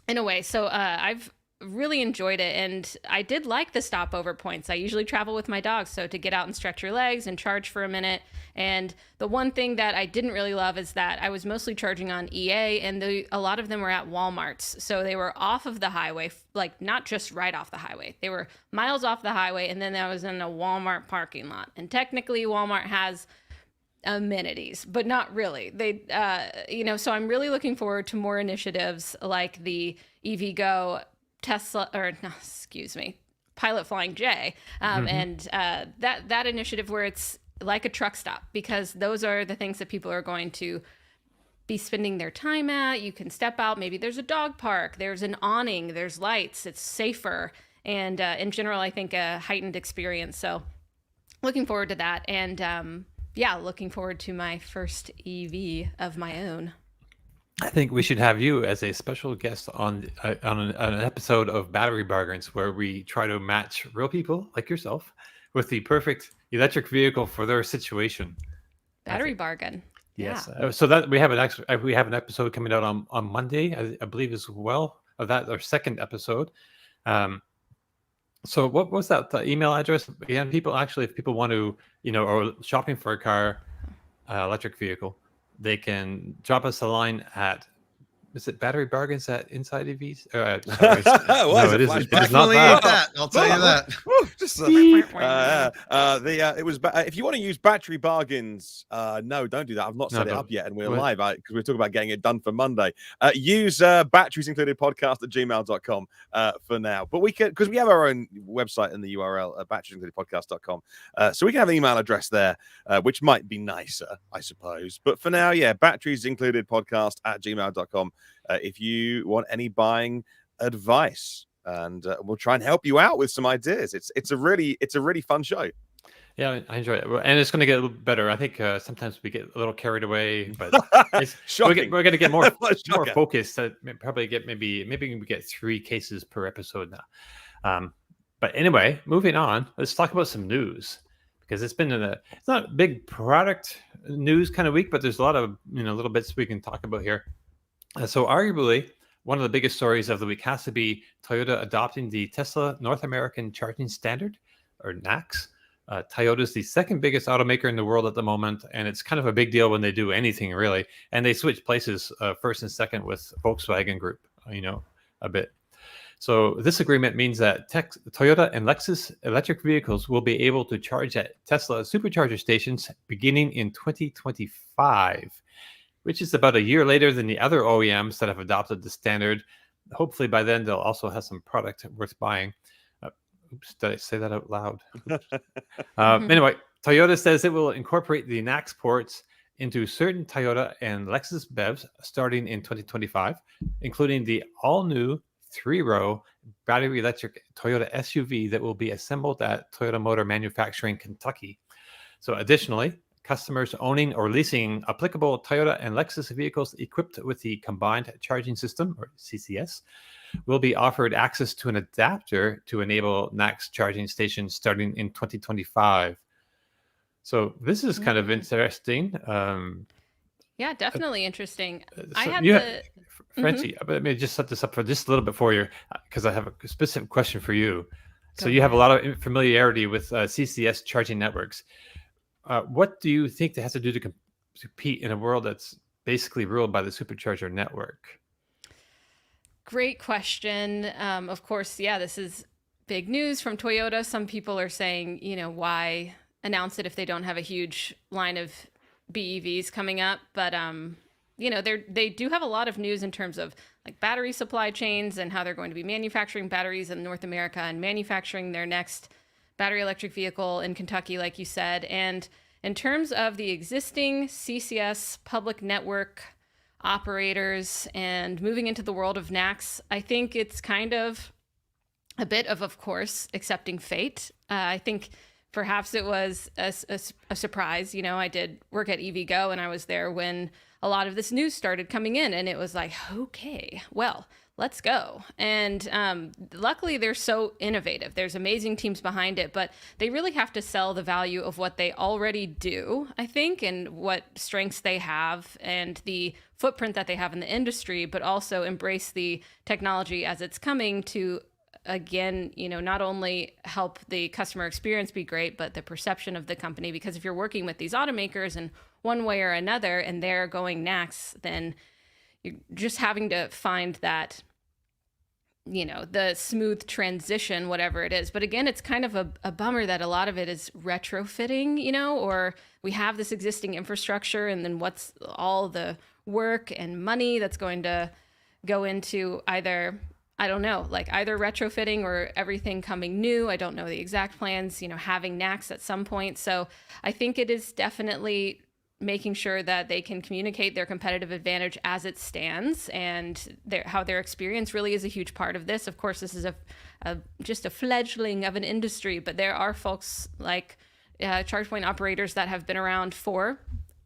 in a way. So I've really enjoyed it, and I did like the stopover points. I usually travel with my dogs, so to get out and stretch your legs and charge for a minute. And the one thing that I didn't really love is that I was mostly charging on EA, and a lot of them were at Walmarts, so they were off of the highway, like not just right off the highway. They were miles off the highway, and then I was in a Walmart parking lot. And technically Walmart has amenities, but not really. They so I'm really looking forward to more initiatives like the EVgo Tesla, or no, excuse me, Pilot Flying J, and that initiative where it's like a truck stop, because those are the things that people are going to be spending their time at. You can step out, maybe there's a dog park, there's an awning, there's lights, it's safer, and in general, I think a heightened experience. So looking forward to that, and looking forward to my first EV of my own. I think we should have you as a special guest on an episode of Battery Bargains, where we try to match real people like yourself with the perfect electric vehicle for their situation. Battery bargain. Yes. Yeah. So that we have an episode coming out on Monday, I believe, as well, of that, our second episode. So what was that email address again? People actually, if people want to, or shopping for a car, electric vehicle, they can drop us a line at, is it Battery Bargains at Inside EVs? Sorry. No, it isn't. It's not that. I'll tell you that. It was. If you want to use Battery Bargains, no, don't do that. I've not set it up yet, and we're live because we're talking about getting it done for Monday. Use batteries included podcast at gmail.com for now. But we can, because we have our own website in the URL, batteriesinkludedpodcast.com. So we can have an email address there, which might be nicer, I suppose. But for now, batteries included podcast at gmail.com. If you want any buying advice, and we'll try and help you out with some ideas. It's a really fun show. Yeah, I enjoy it, and it's going to get a little better. I think sometimes we get a little carried away, but we're going to get more focused. Probably get maybe we get 3 cases per episode now. But anyway, moving on, let's talk about some news, because it's been it's not a big product news kind of week, but there's a lot of little bits we can talk about here. So arguably, one of the biggest stories of the week has to be Toyota adopting the Tesla North American Charging Standard, or NACS. Toyota is the second biggest automaker in the world at the moment, and it's kind of a big deal when they do anything, really. And they switch places first and second with Volkswagen Group, a bit. So this agreement means that Toyota and Lexus electric vehicles will be able to charge at Tesla supercharger stations beginning in 2025. Which is about a year later than the other OEMs that have adopted the standard. Hopefully by then they'll also have some product worth buying. Oops, did I say that out loud? Anyway, Toyota says it will incorporate the NACS ports into certain Toyota and Lexus BEVs starting in 2025, including the all-new 3-row battery electric Toyota SUV that will be assembled at Toyota Motor Manufacturing, Kentucky. So additionally, customers owning or leasing applicable Toyota and Lexus vehicles equipped with the Combined Charging System, or CCS, will be offered access to an adapter to enable NACS charging stations starting in 2025. So this is kind of interesting. Yeah, definitely interesting. Francie, let me just set this up for just a little bit for you, because I have a specific question for you. So you have a lot of familiarity with CCS charging networks. What do you think that has to do to compete in a world that's basically ruled by the supercharger network? Great question. Of course, this is big news from Toyota. Some people are saying, why announce it if they don't have a huge line of BEVs coming up? But, they do have a lot of news in terms of like battery supply chains and how they're going to be manufacturing batteries in North America and manufacturing their next battery electric vehicle in Kentucky, like you said. And in terms of the existing CCS public network operators and moving into the world of NACS, I think it's kind of a bit of course, accepting fate. I think perhaps it was a surprise. I did work at EVgo, and I was there when a lot of this news started coming in, and it was like, okay, well, let's go. And luckily, they're so innovative. There's amazing teams behind it, but they really have to sell the value of what they already do, I think, and what strengths they have and the footprint that they have in the industry, but also embrace the technology as it's coming to, again, not only help the customer experience be great, but the perception of the company. Because if you're working with these automakers in one way or another and they're going NACS, then you're just having to find that, the smooth transition, whatever it is. But again, it's kind of a bummer that a lot of it is retrofitting, or we have this existing infrastructure, and then what's all the work and money that's going to go into either, I don't know, like either retrofitting or everything coming new. I don't know the exact plans, having NACS at some point. So I think it is definitely making sure that they can communicate their competitive advantage as it stands, and how their experience really is a huge part of this. Of course, this is just a fledgling of an industry, but there are folks like charge point operators that have been around for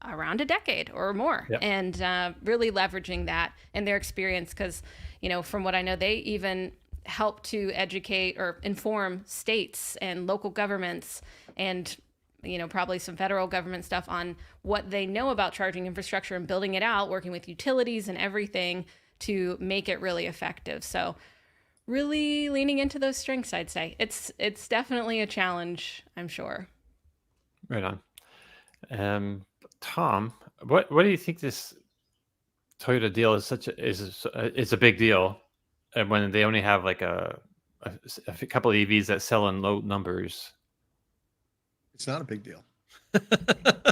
around a decade or more, yep. And really leveraging that and their experience, because, from what I know, they even help to educate or inform states and local governments and probably some federal government stuff on what they know about charging infrastructure and building it out, working with utilities and everything to make it really effective. So really leaning into those strengths, I'd say. It's definitely a challenge, I'm sure. Right on. Tom, what do you think this Toyota deal is a big deal, and when they only have like a couple of EVs that sell in low numbers? It's not a big deal.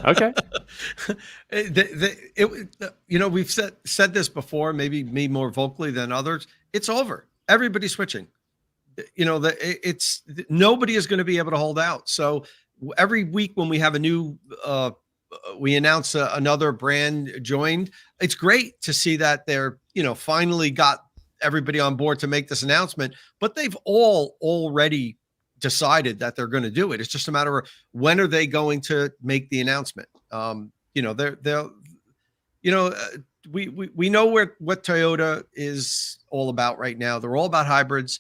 Okay. We've said this before, maybe me more vocally than others. It's over. Everybody's switching. Nobody is going to be able to hold out. So every week when we have a new, we announce another brand joined, it's great to see that they're, finally got everybody on board to make this announcement, but they've all already decided that they're going to do it. It's just a matter of when are they going to make the announcement. We know what Toyota is all about right now. They're all about hybrids.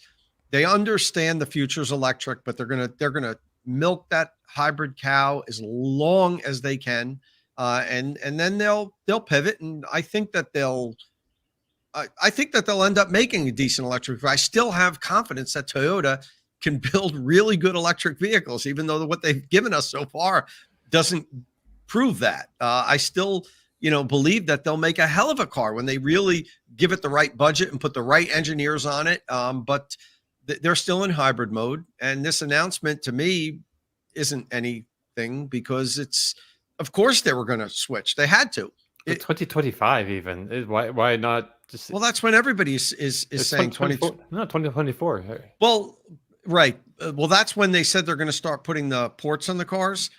They understand the future's electric, but they're gonna milk that hybrid cow as long as they can, and then they'll pivot. And I think that they'll end up making a decent electric. I still have confidence that Toyota can build really good electric vehicles, even though what they've given us so far doesn't prove that. I still, believe that they'll make a hell of a car when they really give it the right budget and put the right engineers on it. But they're still in hybrid mode. And this announcement to me isn't anything, because of course they were going to switch. They had to. 2025 even. Why not just? Well, that's when everybody is saying 2024. Well, right. Well, that's when they said they're going to start putting the ports on the cars.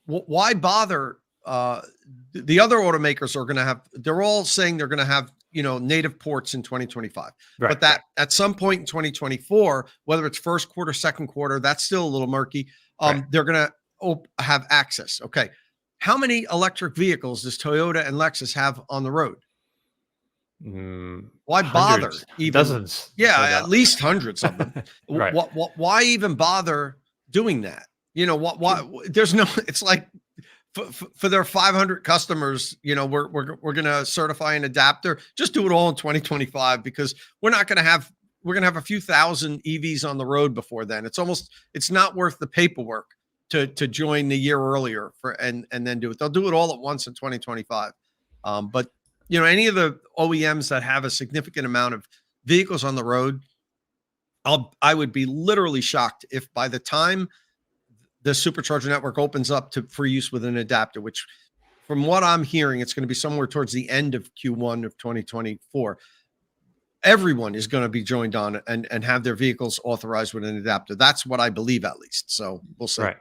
Why bother? The other automakers are going to have, they're all saying they're going to have, native ports in 2025, right, but that at some point in 2024, whether it's first quarter, second quarter, that's still a little murky. They're going to have access. Okay. How many electric vehicles does Toyota and Lexus have on the road? Why bother? Hundreds, even dozens? Yeah, at least hundreds of them. Right. Why even bother doing that? Why there's no, it's like for their 500 customers, we're going to certify an adapter. Just do it all in 2025, because we're going to have a few thousand EVs on the road before then. It's not worth the paperwork to join the year earlier and then do it. They'll do it all at once in 2025. But any of the OEMs that have a significant amount of vehicles on the road, I would be literally shocked if by the time the supercharger network opens up for use with an adapter, which from what I'm hearing, it's going to be somewhere towards the end of Q1 of 2024. Everyone is going to be joined on and have their vehicles authorized with an adapter. That's what I believe, at least. So we'll see. Right.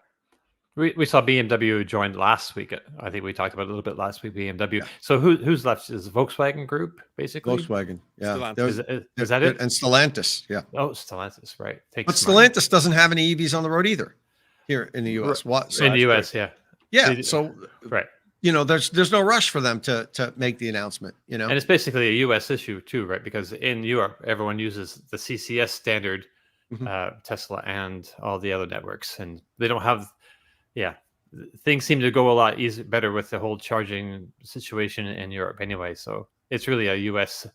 We saw BMW joined last week. I think we talked about it a little bit last week, BMW. Yeah. So who's left? Is the Volkswagen Group, basically? Volkswagen, yeah. Is that it? And Stellantis, yeah. Oh, Stellantis, right. But Stellantis doesn't have any EVs on the road either here in the U.S. In the U.S., yeah. Yeah, so right. there's no rush for them to make the announcement. And it's basically a U.S. issue too, right? Because in Europe, everyone uses the CCS standard, Tesla and all the other networks, and they don't have. Yeah, things seem to go a lot better with the whole charging situation in Europe anyway. So it's really a U.S.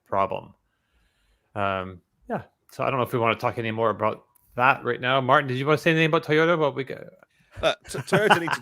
problem. Yeah. So I don't know if we want to talk any more about that right now. Martin, did you want to say anything about Toyota? What we got? Toyota needs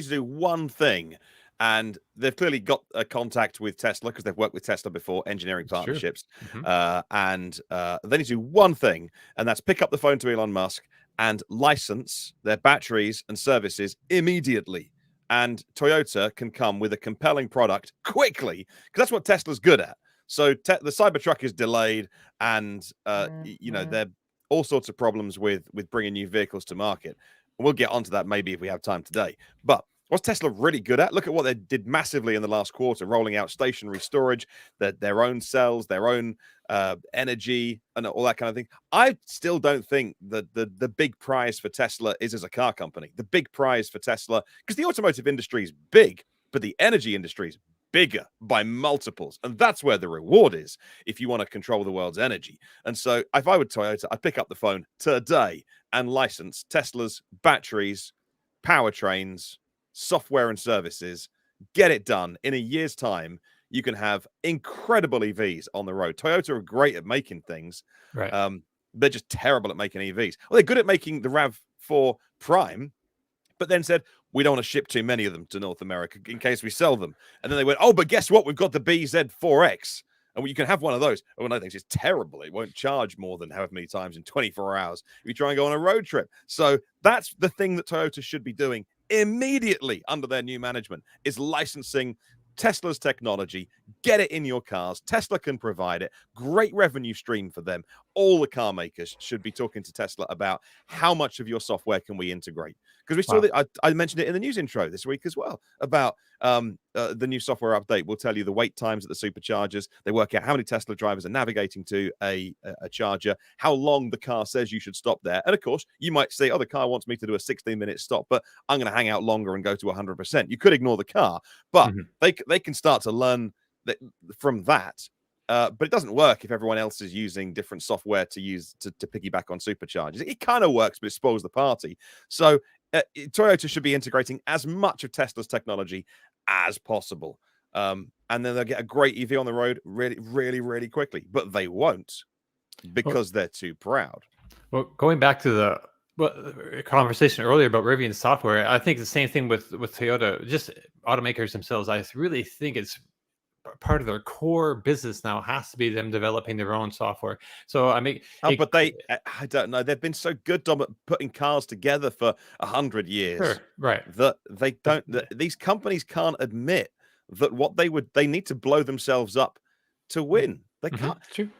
to do one thing, and they've clearly got a contact with Tesla because they've worked with Tesla before, engineering partnerships. And they need to do one thing, and that's pick up the phone to Elon Musk and license their batteries and services immediately. And Toyota can come with a compelling product quickly, because that's what Tesla's good at. So the Cybertruck is delayed, and there are all sorts of problems with bringing new vehicles to market. We'll get onto that maybe if we have time today. But what's Tesla really good at? Look at what they did massively in the last quarter, rolling out stationary storage, their own cells, their own energy, and all that kind of thing. I still don't think that the big prize for Tesla is as a car company. The big prize for Tesla, because the automotive industry is big, but the energy industry is bigger by multiples, and that's where the reward is if you want to control the world's energy. And so if I were Toyota, I'd pick up the phone today and license Tesla's batteries, powertrains, software and services. Get it done. In a year's time, you can have incredible EVs on the road. Toyota are great at making things, right? They're just terrible at making EVs. Well, they're good at making the RAV4 Prime, but then said, we don't want to ship too many of them to North America in case we sell them. And then they went, oh, but guess what? We've got the BZ4X, and you can have one of those. Oh, no, thanks. It's terrible. It won't charge more than however many times in 24 hours if you try and go on a road trip. So that's the thing that Toyota should be doing immediately under their new management, is licensing Tesla's technology. Get it in your cars. Tesla can provide it. Great revenue stream for them. All the car makers should be talking to Tesla about how much of your software can we integrate. Because we saw that I mentioned it in the news intro this week as well about the new software update will tell you the wait times at the superchargers. They work out how many Tesla drivers are navigating to a charger, how long the car says you should stop there. And of course, you might say, oh, the car wants me to do a 16-minute stop, but I'm going to hang out longer and go to 100%. You could ignore the car, but they can start to learn from that. But it doesn't work if everyone else is using different software to use to piggyback on superchargers. It kind of works, but it spoils the party. So Toyota should be integrating as much of Tesla's technology as possible. And then they'll get a great EV on the road really, really, really quickly. But they won't, because they're too proud. Well, going back to the conversation earlier about Rivian software, I think the same thing with Toyota, just automakers themselves. I really think it's part of their core business now has to be them developing their own software. So I mean, but I don't know. They've been so good, Dom, at putting cars together for 100 years, sure, right? That they don't. These companies can't admit that they need to blow themselves up to win. They can't. True.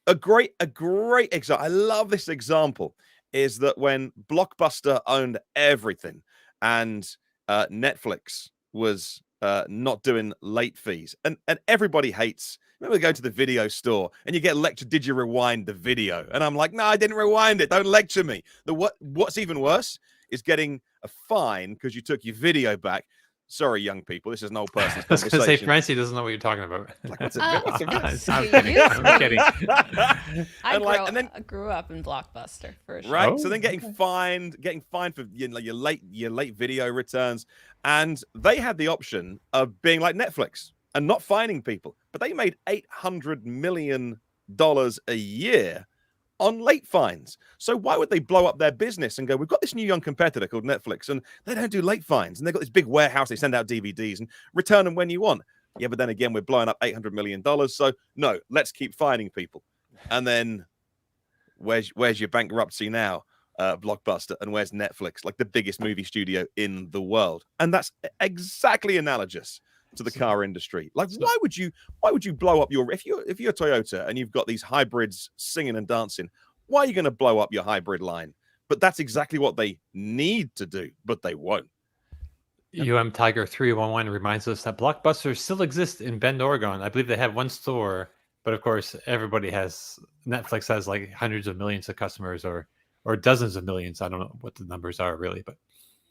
A great example. I love this example. Is that when Blockbuster owned everything and Netflix was not doing late fees, and everybody hates. Remember, go to the video store and you get lectured. Did you rewind the video? And I'm like, no, I didn't rewind it. Don't lecture me. What's even worse is getting a fine because you took your video back. Sorry, young people. This is an old person's conversation. I was going to say, Francie doesn't know what you're talking about. Like, what's a I'm kidding. I'm kidding. I grew up in Blockbuster for sure. Right. So then getting fined for your late video returns, and they had the option of being like Netflix and not fining people, but they made $800 million a year on late fines. So why would they blow up their business and go, we've got this new young competitor called Netflix and they don't do late fines, and they've got this big warehouse, they send out DVDs and return them when you want. Yeah, but then again, we're blowing up $800 million. So no, let's keep fining people. And then where's your bankruptcy now, Blockbuster, and where's Netflix, like the biggest movie studio in the world? And that's exactly analogous to the car industry. Like, why would you blow up if you're Toyota and you've got these hybrids singing and dancing, why are you going to blow up your hybrid line? But that's exactly what they need to do, but they won't. Tiger 311 reminds us that Blockbuster still exists in Bend, Oregon. I believe they have one store, but of course Netflix has like hundreds of millions of customers or dozens of millions. I don't know what the numbers are really, but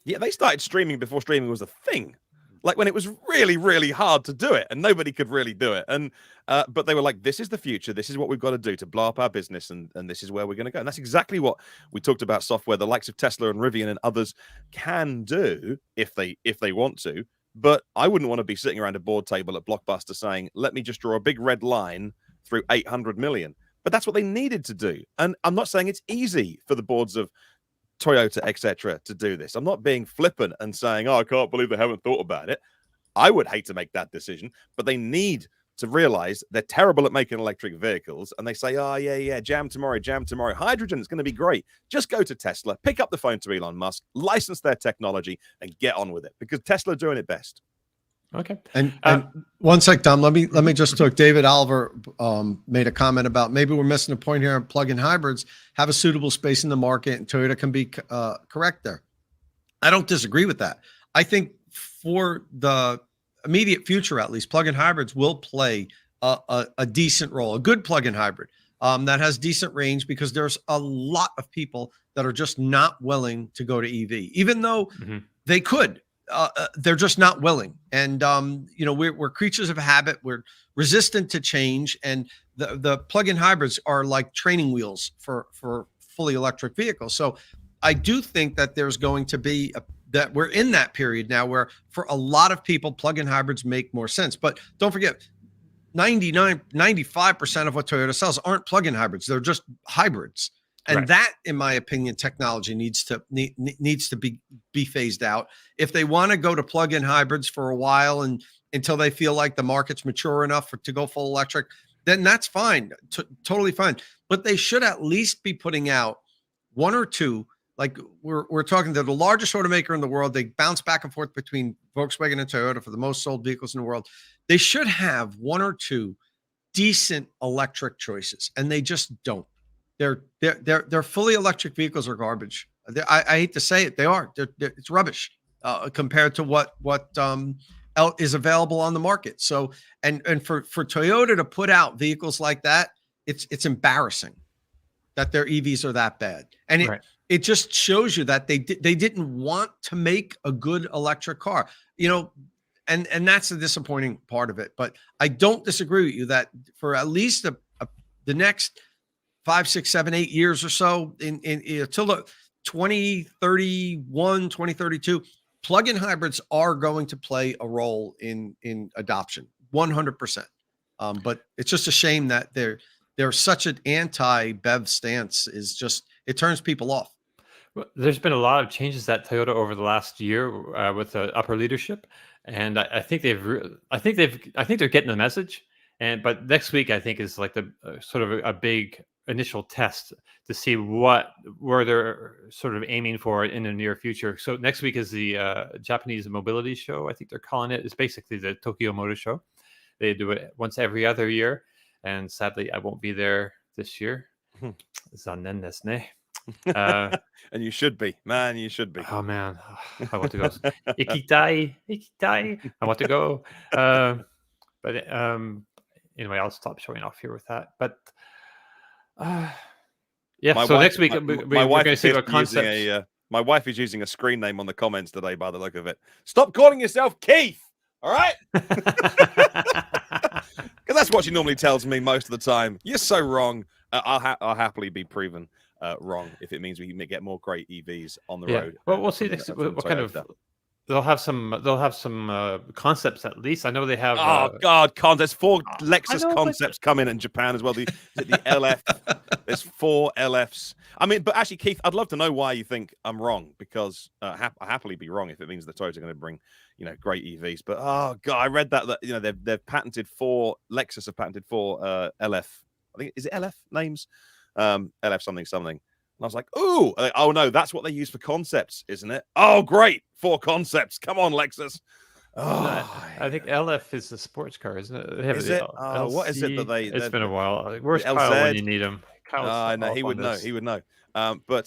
yeah, they started streaming before streaming was a thing. like when it was really, really hard to do it and nobody could really do it. And but they were like, this is the future. This is what we've got to do to blow up our business. And this is where we're going to go. And that's exactly what we talked about software. The likes of Tesla and Rivian and others can do if they want to. But I wouldn't want to be sitting around a board table at Blockbuster saying, let me just draw a big red line through 800 million. But that's what they needed to do. And I'm not saying it's easy for the boards of Toyota, etc., to do this. I'm not being flippant and saying, oh, I can't believe they haven't thought about it. I would hate to make that decision, but they need to realize they're terrible at making electric vehicles. And they say, oh, yeah, jam tomorrow. Hydrogen is going to be great. Just go to Tesla, pick up the phone to Elon Musk, license their technology, and get on with it, because Tesla are doing it best. Okay. And one sec, Tom, let me just talk. David Oliver made a comment about maybe we're missing a point here on plug-in hybrids have a suitable space in the market, and Toyota can be correct there. I don't disagree with that. I think for the immediate future, at least, plug-in hybrids will play a decent role, a good plug-in hybrid that has decent range, because there's a lot of people that are just not willing to go to EV, even though they could. They're just not willing. And, we're creatures of habit. We're resistant to change. And the plug-in hybrids are like training wheels for fully electric vehicles. So I do think that there's going to be that we're in that period now where for a lot of people, plug-in hybrids make more sense. But don't forget, 95% of what Toyota sells aren't plug-in hybrids. They're just hybrids. And Right. that, in my opinion, technology needs to be phased out. If they want to go to plug-in hybrids for a while and until they feel like the market's mature enough to go full electric, then that's fine, totally fine. But they should at least be putting out one or two. Like we're talking, they're the largest automaker in the world. They bounce back and forth between Volkswagen and Toyota for the most sold vehicles in the world. They should have one or two decent electric choices, and they just don't. They're fully electric vehicles are garbage. I hate to say it, they are. It's rubbish compared to what is available on the market. So and for Toyota to put out vehicles like that, it's embarrassing that their EVs are that bad. And it just shows you that they didn't want to make a good electric car. And that's the disappointing part of it. But I don't disagree with you that for at least the next 5, 6, 7, 8 years or so until the 2031, 2032, plug-in hybrids are going to play a role in adoption, 100%. But it's just a shame that there's such an anti-BEV stance it turns people off. Well, there's been a lot of changes at Toyota over the last year with the upper leadership, and I think they're getting the message. But next week, I think, is like the sort of a big initial test to see where they're sort of aiming for in the near future. So next week is the Japanese Mobility Show. I think they're calling it. It's basically the Tokyo Motor Show. They do it once every other year, and sadly, I won't be there this year. Zannen desu ne. And you should be, man. You should be. Oh man, I want to go. Ikitai. I want to go. But anyway, I'll stop showing off here with that. But next week we're going to see what concepts. My wife is using a screen name on the comments today, by the look of it. Stop calling yourself Keith. All right. Because that's what she normally tells me most of the time. You're so wrong. I'll happily be proven wrong if it means we can get more great EVs on the road. Well, we'll see next what kind of. They'll have some concepts at least. I know they have. Oh God, concepts! 4 Lexus concepts coming in Japan as well. The LF. There's 4 LFs. I mean, but actually, Keith, I'd love to know why you think I'm wrong, because I'll happily be wrong if it means the Toyotas are going to bring great EVs. But oh God, I read that they've patented 4. Lexus have patented 4 LF. I think is it LF names? LF something. And I was like, oh no, that's what they use for concepts, isn't it? Oh, great. 4 concepts. Come on, Lexus. Oh, I think LF is a sports car, isn't it? They have is it? What is it that they... It's been a while. Where's Kyle when you need him? No, he would know. He would know. But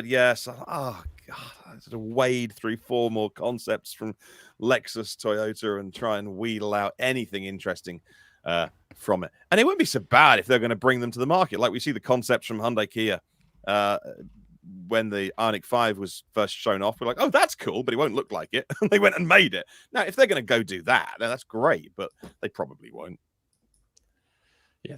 yes. Oh, God. I had to wade through 4 more concepts from Lexus, Toyota, and try and wheedle out anything interesting from it. And it wouldn't be so bad if they're going to bring them to the market. Like we see the concepts from Hyundai, Kia, when the Ioniq 5 was first shown off, we're like, oh, that's cool, but it won't look like it. And they went and made it. Now, if they're going to go do that, then that's great, but they probably won't. Yeah,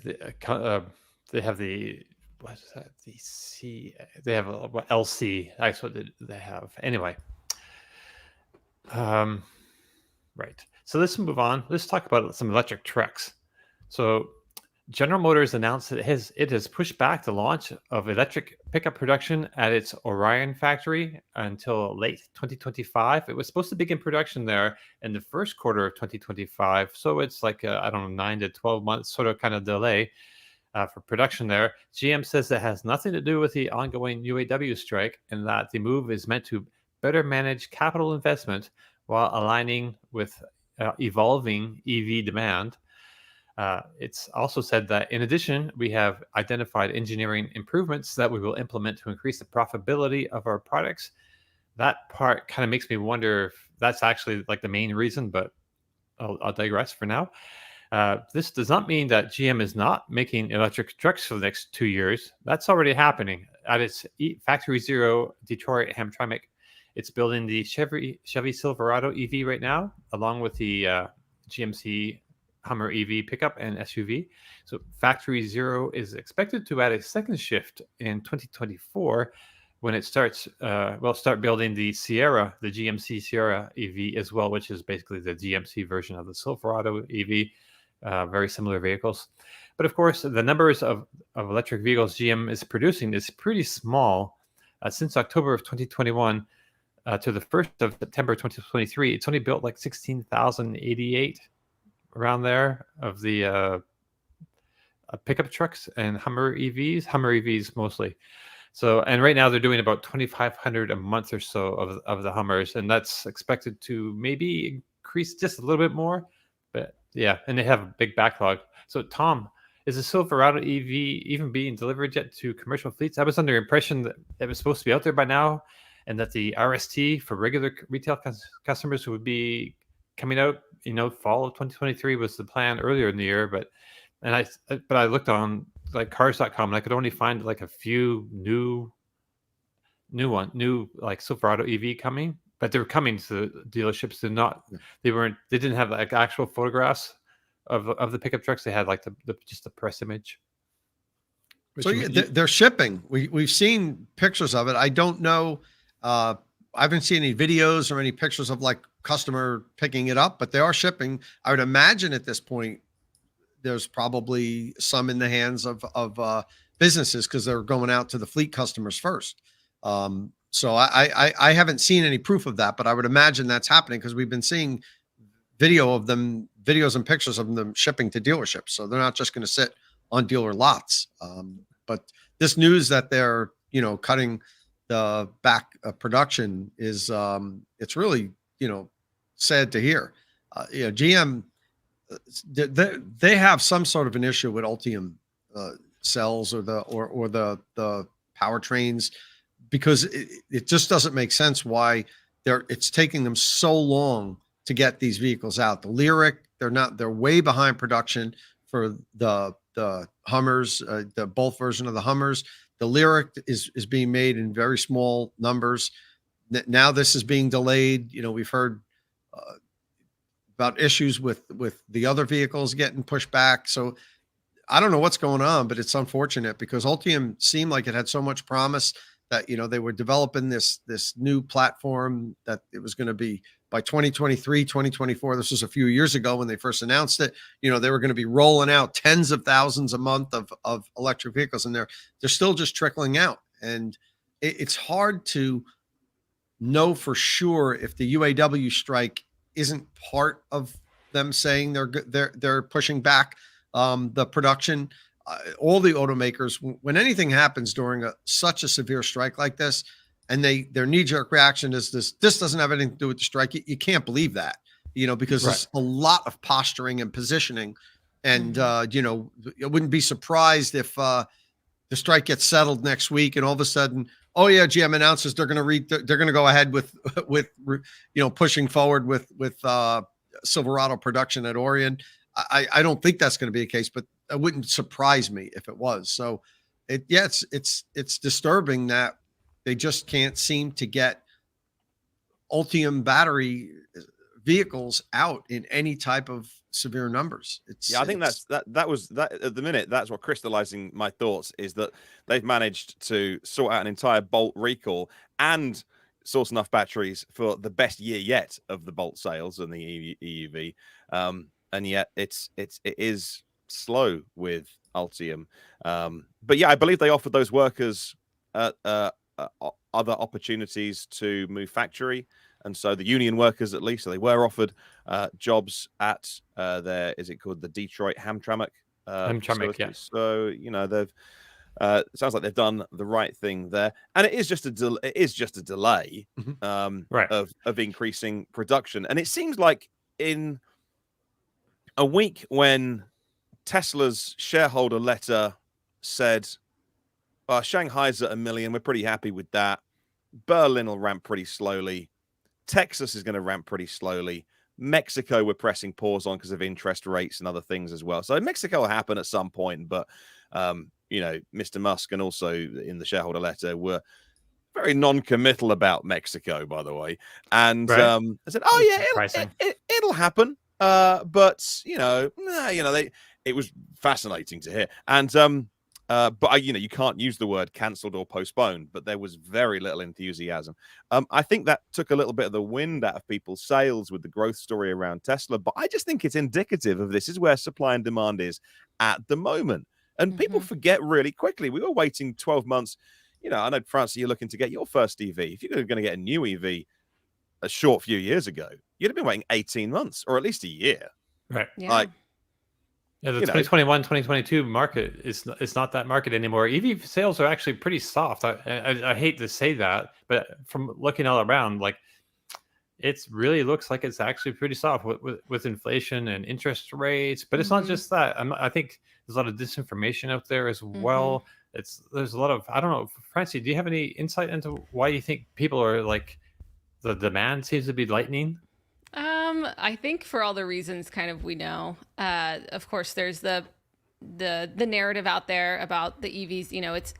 they have the what is that? The C. They have a LC. That's what they have. Anyway, right. So let's move on. Let's talk about some electric trucks. So General Motors announced that it has pushed back the launch of electric pickup production at its Orion factory until late 2025. It was supposed to begin production there in the first quarter of 2025. So it's like, 9 to 12 months sort of kind of delay for production there. GM says that has nothing to do with the ongoing UAW strike, and that the move is meant to better manage capital investment while aligning with evolving EV demand. It's also said that, in addition, we have identified engineering improvements that we will implement to increase the profitability of our products. That part kind of makes me wonder if that's actually like the main reason, but I'll digress for now. This does not mean that GM is not making electric trucks for the next 2 years. That's already happening at its Factory Zero Detroit Hamtramck. It's building the Chevy Silverado EV right now, along with the GMC Hummer EV pickup and SUV. So Factory Zero is expected to add a second shift in 2024 when it starts, start building the Sierra, the GMC Sierra EV as well, which is basically the GMC version of the Silverado EV, very similar vehicles. But of course, the numbers of electric vehicles GM is producing is pretty small. Since October of 2021 to the 1st of September 2023, it's only built like 16,088 around there of the pickup trucks and Hummer EVs mostly. So, and right now they're doing about 2,500 a month or so of the Hummers, and that's expected to maybe increase just a little bit more. But yeah, and they have a big backlog. So, Tom, is the Silverado EV even being delivered yet to commercial fleets? I was under the impression that it was supposed to be out there by now, and that the RST for regular retail customers would be coming out, fall of 2023 was the plan earlier in the year, but I looked on like cars.com and I could only find like a few new like Silverado EV coming, but they were coming to dealerships. They didn't have like actual photographs of the pickup trucks. They had like just the press image. So they're shipping. We've seen pictures of it. I don't know. I haven't seen any videos or any pictures of like customer picking it up, but they are shipping. I would imagine at this point, there's probably some in the hands of businesses because they're going out to the fleet customers first. So I haven't seen any proof of that, but I would imagine that's happening because we've been seeing videos and pictures of them shipping to dealerships. So they're not just going to sit on dealer lots. But this news that they're, cutting the back production is it's really, sad to hear. GM, they have some sort of an issue with Ultium cells or the powertrains, because it just doesn't make sense why it's taking them so long to get these vehicles out. The Lyriq, they're way behind production for the Hummers, the both version of the Hummers. The Lyriq is being made in very small numbers. Now this is being delayed. We've heard about issues with the other vehicles getting pushed back. So I don't know what's going on, but it's unfortunate because Ultium seemed like it had so much promise that, they were developing this new platform that it was going to be by 2023, 2024. This was a few years ago when they first announced it. They were going to be rolling out tens of thousands a month of electric vehicles, and they're still just trickling out. And it's hard to know for sure if the UAW strike isn't part of them saying they're pushing back the production. All the automakers, when anything happens during such a severe strike like this, and their knee-jerk reaction is this doesn't have anything to do with the strike. You can't believe that, because There's a lot of posturing and positioning. And, I wouldn't be surprised if the strike gets settled next week and all of a sudden, oh yeah, GM announces they're going to go ahead with pushing forward with Silverado production at Orion. I don't think that's going to be the case, but it wouldn't surprise me if it was. So it's disturbing that They just can't seem to get Ultium battery vehicles out in any type of severe numbers. I think that was at the minute. That's what crystallizing my thoughts is that they've managed to sort out an entire Bolt recall and source enough batteries for the best year yet of the Bolt sales and the EUV, and yet it is slow with Ultium. But yeah, I believe they offered those workers other opportunities to move factory. And so the union workers, at least, so they were offered jobs at their, is it called the Detroit Hamtramck? Hamtramck, yeah. So, you know, they've, it sounds like they've done the right thing there. And it is just a delay of increasing production. And it seems like in a week when Tesla's shareholder letter said, Shanghai's at 1 million, we're pretty happy with that. Berlin will ramp pretty slowly. Texas is going to ramp pretty slowly. Mexico, we're pressing pause on because of interest rates and other things as well. So Mexico will happen at some point, but you know, Mr. Musk and also in the shareholder letter were very non-committal about Mexico, by the way. And I said, it'll happen. But it was fascinating to hear. And but you can't use the word cancelled or postponed, but there was very little enthusiasm. I think that took a little bit of the wind out of people's sails with the growth story around Tesla, but I just think it's indicative of this is where supply and demand is at the moment. And people forget really quickly. We were waiting 12 months. You know, I know, Francie, you're looking to get your first EV. If you're going to get a new EV a short few years ago, you'd have been waiting 18 months or at least a year. Right. Yeah. The 2021, 2022 market is not that market anymore. EV sales are actually pretty soft. I hate to say that, but from looking all around, like it really looks like it's actually pretty soft with inflation and interest rates. But it's not just that. I think there's a lot of disinformation out there as well. There's a lot of, I don't know, Francie, do you have any insight into why you think people are like the demand seems to be lightening? I think for all the reasons kind of we know, of course, there's the narrative out there about the EVs,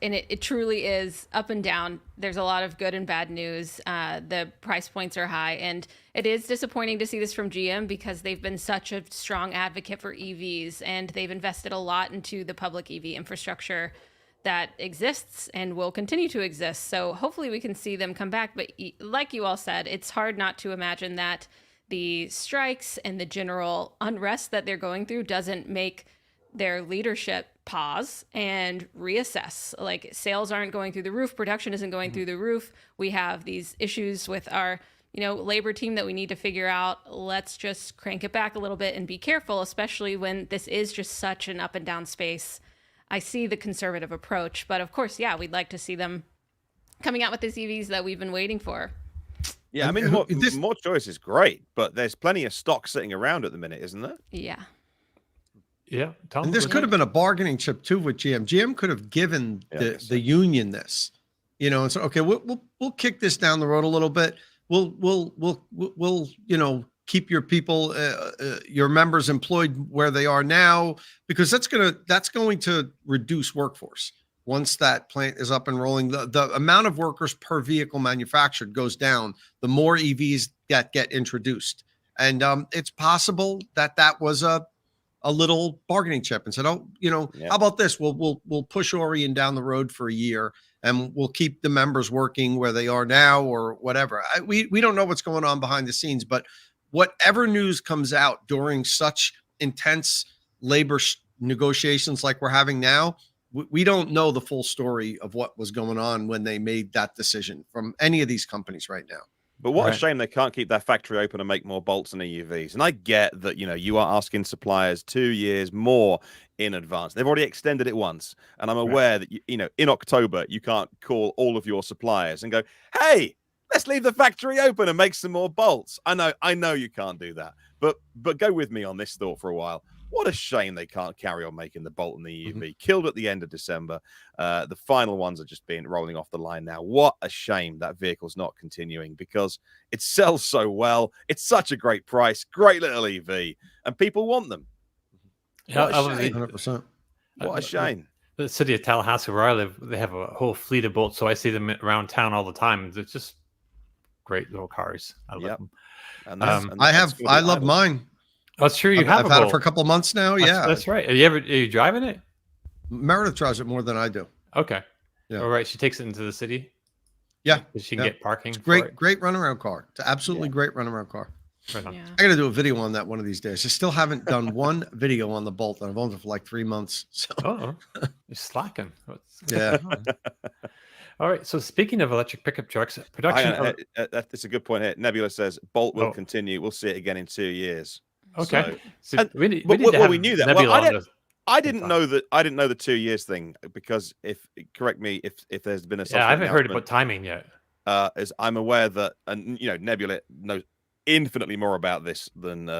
it truly is up and down. There's a lot of good and bad news. The price points are high, and it is disappointing to see this from GM because they've been such a strong advocate for EVs, and they've invested a lot into the public EV infrastructure that exists and will continue to exist. So hopefully we can see them come back. But like you all said, it's hard not to imagine that the strikes and the general unrest that they're going through doesn't make their leadership pause and reassess. Like, sales aren't going through the roof, production isn't going through the roof. We have these issues with our, labor team that we need to figure out. Let's just crank it back a little bit and be careful, especially when this is just such an up and down space. I see the conservative approach, but of course, we'd like to see them coming out with these EVs that we've been waiting for. Yeah, I mean, more choice is great, but there's plenty of stock sitting around at the minute, isn't there? Yeah. Yeah. Tom, and this could have been a bargaining chip too with GM. GM could have given the union this, and so, okay, we'll kick this down the road a little bit. We'll keep your people, your members employed where they are now, because that's going to reduce workforce. Once that plant is up and rolling, the amount of workers per vehicle manufactured goes down, the more EVs that get introduced. And it's possible that was a little bargaining chip and said, how about this? We'll push Orion down the road for a year and we'll keep the members working where they are now or whatever. We don't know what's going on behind the scenes, but whatever news comes out during such intense labor negotiations like we're having now, we don't know the full story of what was going on when they made that decision from any of these companies right now. But what a shame they can't keep that factory open and make more bolts and EUVs. And I get that, you are asking suppliers 2 years more in advance. They've already extended it once. And I'm aware that, in October, you can't call all of your suppliers and go, hey, let's leave the factory open and make some more bolts. I know you can't do that. But go with me on this thought for a while. What a shame they can't carry on making the Bolt and the EUV. Killed at the end of December. The final ones are just rolling off the line now. What a shame that vehicle's not continuing, because it sells so well. It's such a great price. Great little EV. And people want them. Yeah, 100%. What a shame. the city of Tallahassee, where I live, they have a whole fleet of Bolts, so I see them around town all the time. They're just great little cars. I love them. I love mine. That's true. I've had it for a couple of months now. That's right. Are you driving it? Meredith drives it more than I do. Okay. Yeah. All right. She takes it into the city. Yeah. She can get parking. It's great runaround car. It's absolutely great runaround car. Right on. Yeah. I got to do a video on that one of these days. I still haven't done one video on the Bolt, and I've owned it for like 3 months. So you're slacking. Yeah. All right. So speaking of electric pickup trucks, production. That's a good point here. Nebula says Bolt will continue. We'll see it again in 2 years. Okay. So, we knew that. Well, I didn't know that. I didn't know the 2 years thing because correct me if there's been a I haven't heard about timing yet. As I'm aware that, and Nebula knows infinitely more about this than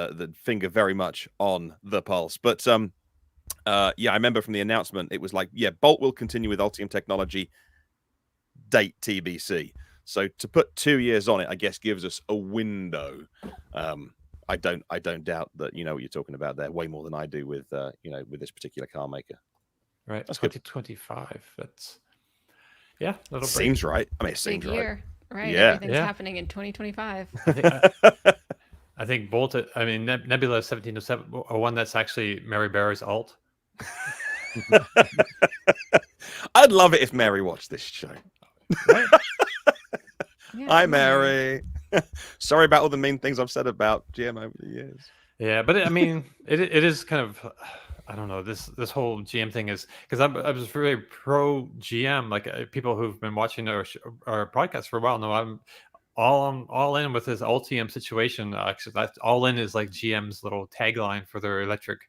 Finger very much on the pulse. But I remember from the announcement it was like, Bolt will continue with Ultium technology. Date TBC. So to put 2 years on it, I guess gives us a window. I don't doubt that you know what you're talking about there way more than I do with with this particular car maker. Right. That's 2025. That's that'll seems right. I mean, it seems Big year, right? Yeah. Everything's happening in 2025. I think Bolt. I mean, Nebula 1707, or one that's actually Mary Barr's alt. I'd love it if Mary watched this show. Right? Hi, Mary. Sorry about all the mean things I've said about GM over the years. Yeah, but I mean, it is kind of, I don't know, this whole GM thing is because I was very pro GM. Like people who've been watching our podcast for a while know I'm all in with this Ultium situation. Actually, that's all in is like GM's little tagline for their electric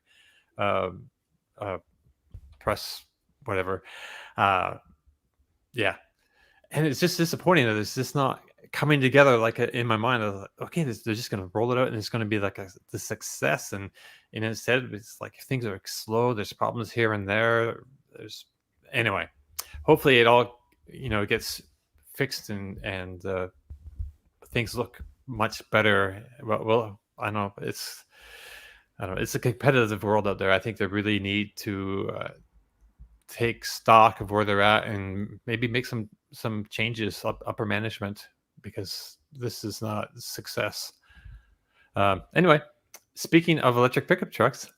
press, whatever. And it's just disappointing that it's just not coming together. Like in my mind, I was like, okay, they're just going to roll it out and it's going to be like the success. And instead, it's like things are slow. There's problems here and there. Anyway, hopefully it all, gets fixed and things look much better. Well, I know it's a competitive world out there. I think they really need to take stock of where they're at and maybe make some changes upper management, because this is not success. Anyway, speaking of electric pickup trucks,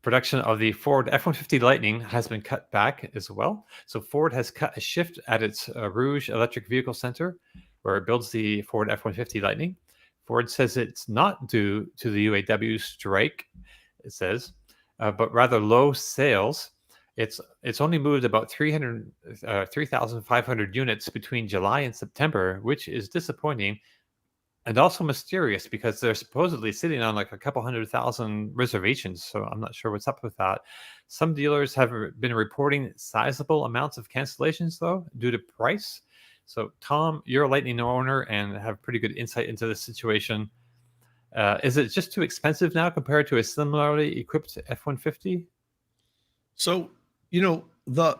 production of the Ford F-150 Lightning has been cut back as well. So Ford has cut a shift at its Rouge Electric Vehicle Center, where it builds the Ford F-150 Lightning. Ford says it's not due to the UAW strike, it says, but rather low sales. It's only moved about 3,500 units between July and September, which is disappointing and also mysterious because they're supposedly sitting on like a couple 100,000 reservations. So I'm not sure what's up with that. Some dealers have been reporting sizable amounts of cancellations, though, due to price. So Tom, you're a Lightning owner and have pretty good insight into this situation. Is it just too expensive now compared to a similarly equipped F-150? So, the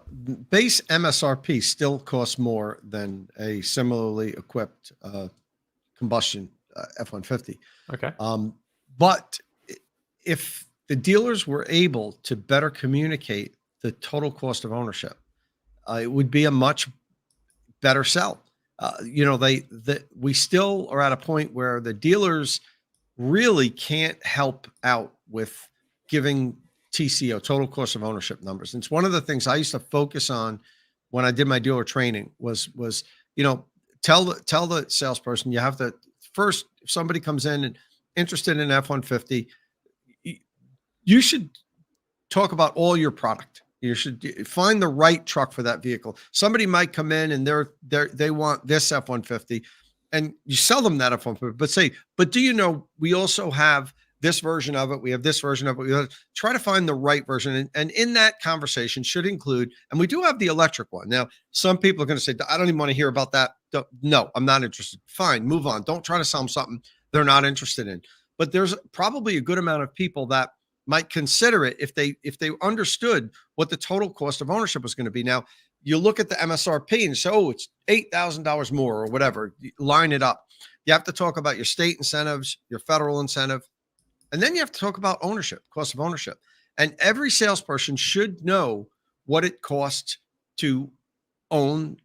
base MSRP still costs more than a similarly equipped combustion F-150. Okay. But if the dealers were able to better communicate the total cost of ownership, it would be a much better sell. We still are at a point where the dealers really can't help out with giving TCO, total cost of ownership numbers. And it's one of the things I used to focus on when I did my dealer training was tell the salesperson, you have to first, if somebody comes in and interested in F-150, you should talk about all your product. You should find the right truck for that vehicle. Somebody might come in and they want this F-150 and you sell them that F-150, but do you know, we also have this version of it. We have this version of it. We try to find the right version. And in that conversation should include, and we do have the electric one. Now, some people are going to say, I don't even want to hear about that. No, I'm not interested. Fine, move on. Don't try to sell them something they're not interested in. But there's probably a good amount of people that might consider it if they understood what the total cost of ownership was going to be. Now, you look at the MSRP and say, oh, it's $8,000 more or whatever. You line it up. You have to talk about your state incentives, your federal incentive. And then you have to talk about ownership, cost of ownership. And every salesperson should know what it costs to own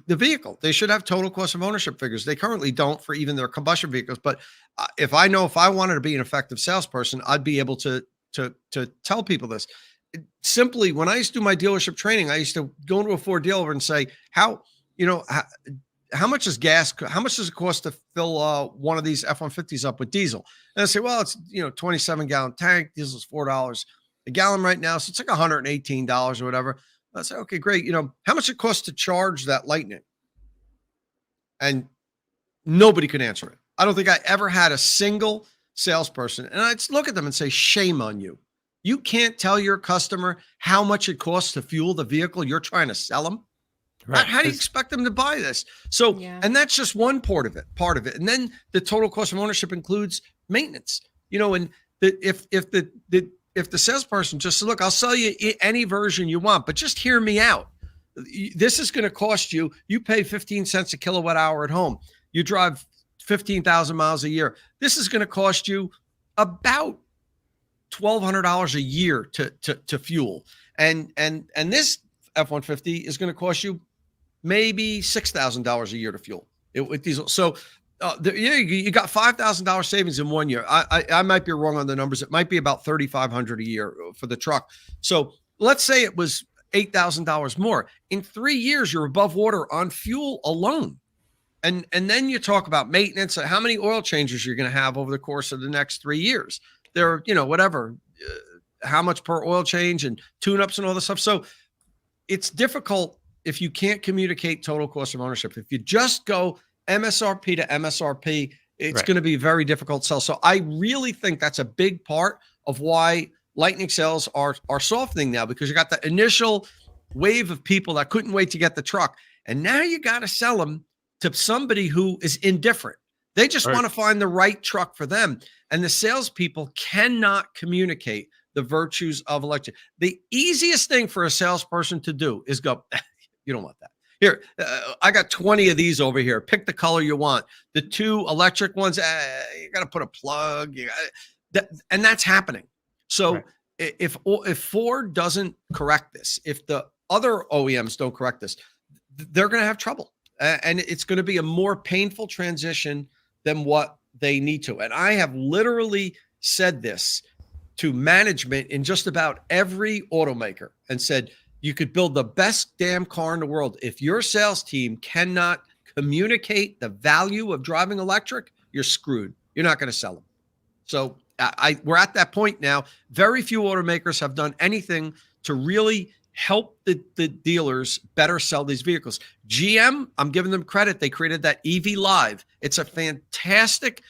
the vehicle. They should have total cost of ownership figures. They currently don't for even their combustion vehicles. But if I wanted to be an effective salesperson, I'd be able to tell people this. Simply, when I used to do my dealership training, I used to go into a Ford dealer and say, how much is gas? How much does it cost to fill one of these F-150s up with diesel? And I say, well, it's 27-gallon tank. Diesel's $4 a gallon right now, so it's like $118 or whatever. I say, okay, great. How much it costs to charge that Lightning? And nobody could answer it. I don't think I ever had a single salesperson, and I'd look at them and say, shame on you. You can't tell your customer how much it costs to fuel the vehicle you're trying to sell them. Right. How do you expect them to buy this? So, and that's just one part of it. And then the total cost of ownership includes maintenance, and if the salesperson just said, look, I'll sell you any version you want, but just hear me out. This is going to cost you pay 15 cents a kilowatt hour at home. You drive 15,000 miles a year. This is going to cost you about $1,200 a year to fuel. And this F-150 is going to cost you maybe $6,000 a year to fuel with diesel. So you got $5,000 savings in 1 year. I might be wrong on the numbers. It might be about $3,500 a year for the truck. So let's say it was $8,000 more. In 3 years, you're above water on fuel alone. And then you talk about maintenance, how many oil changes you're going to have over the course of the next 3 years. They're, how much per oil change and tune-ups and all this stuff. So it's difficult if you can't communicate total cost of ownership. If you just go MSRP to MSRP, it's going to be very difficult to sell. So I really think that's a big part of why Lightning sales are softening now, because you got the initial wave of people that couldn't wait to get the truck. And now you got to sell them to somebody who is indifferent. They just want to find the right truck for them. And the salespeople cannot communicate the virtues of electric. The easiest thing for a salesperson to do is go, you don't want that. Here, I got 20 of these over here. Pick the color you want. The 2 electric ones, you got to put a plug. And that's happening. So if Ford doesn't correct this, if the other OEMs don't correct this, they're going to have trouble. And it's going to be a more painful transition than what they need to. And I have literally said this to management in just about every automaker and said, you could build the best damn car in the world. If your sales team cannot communicate the value of driving electric, you're screwed. You're not going to sell them. So we're at that point now. Very few automakers have done anything to really help the dealers better sell these vehicles. GM, I'm giving them credit. They created that EV Live. It's a fantastic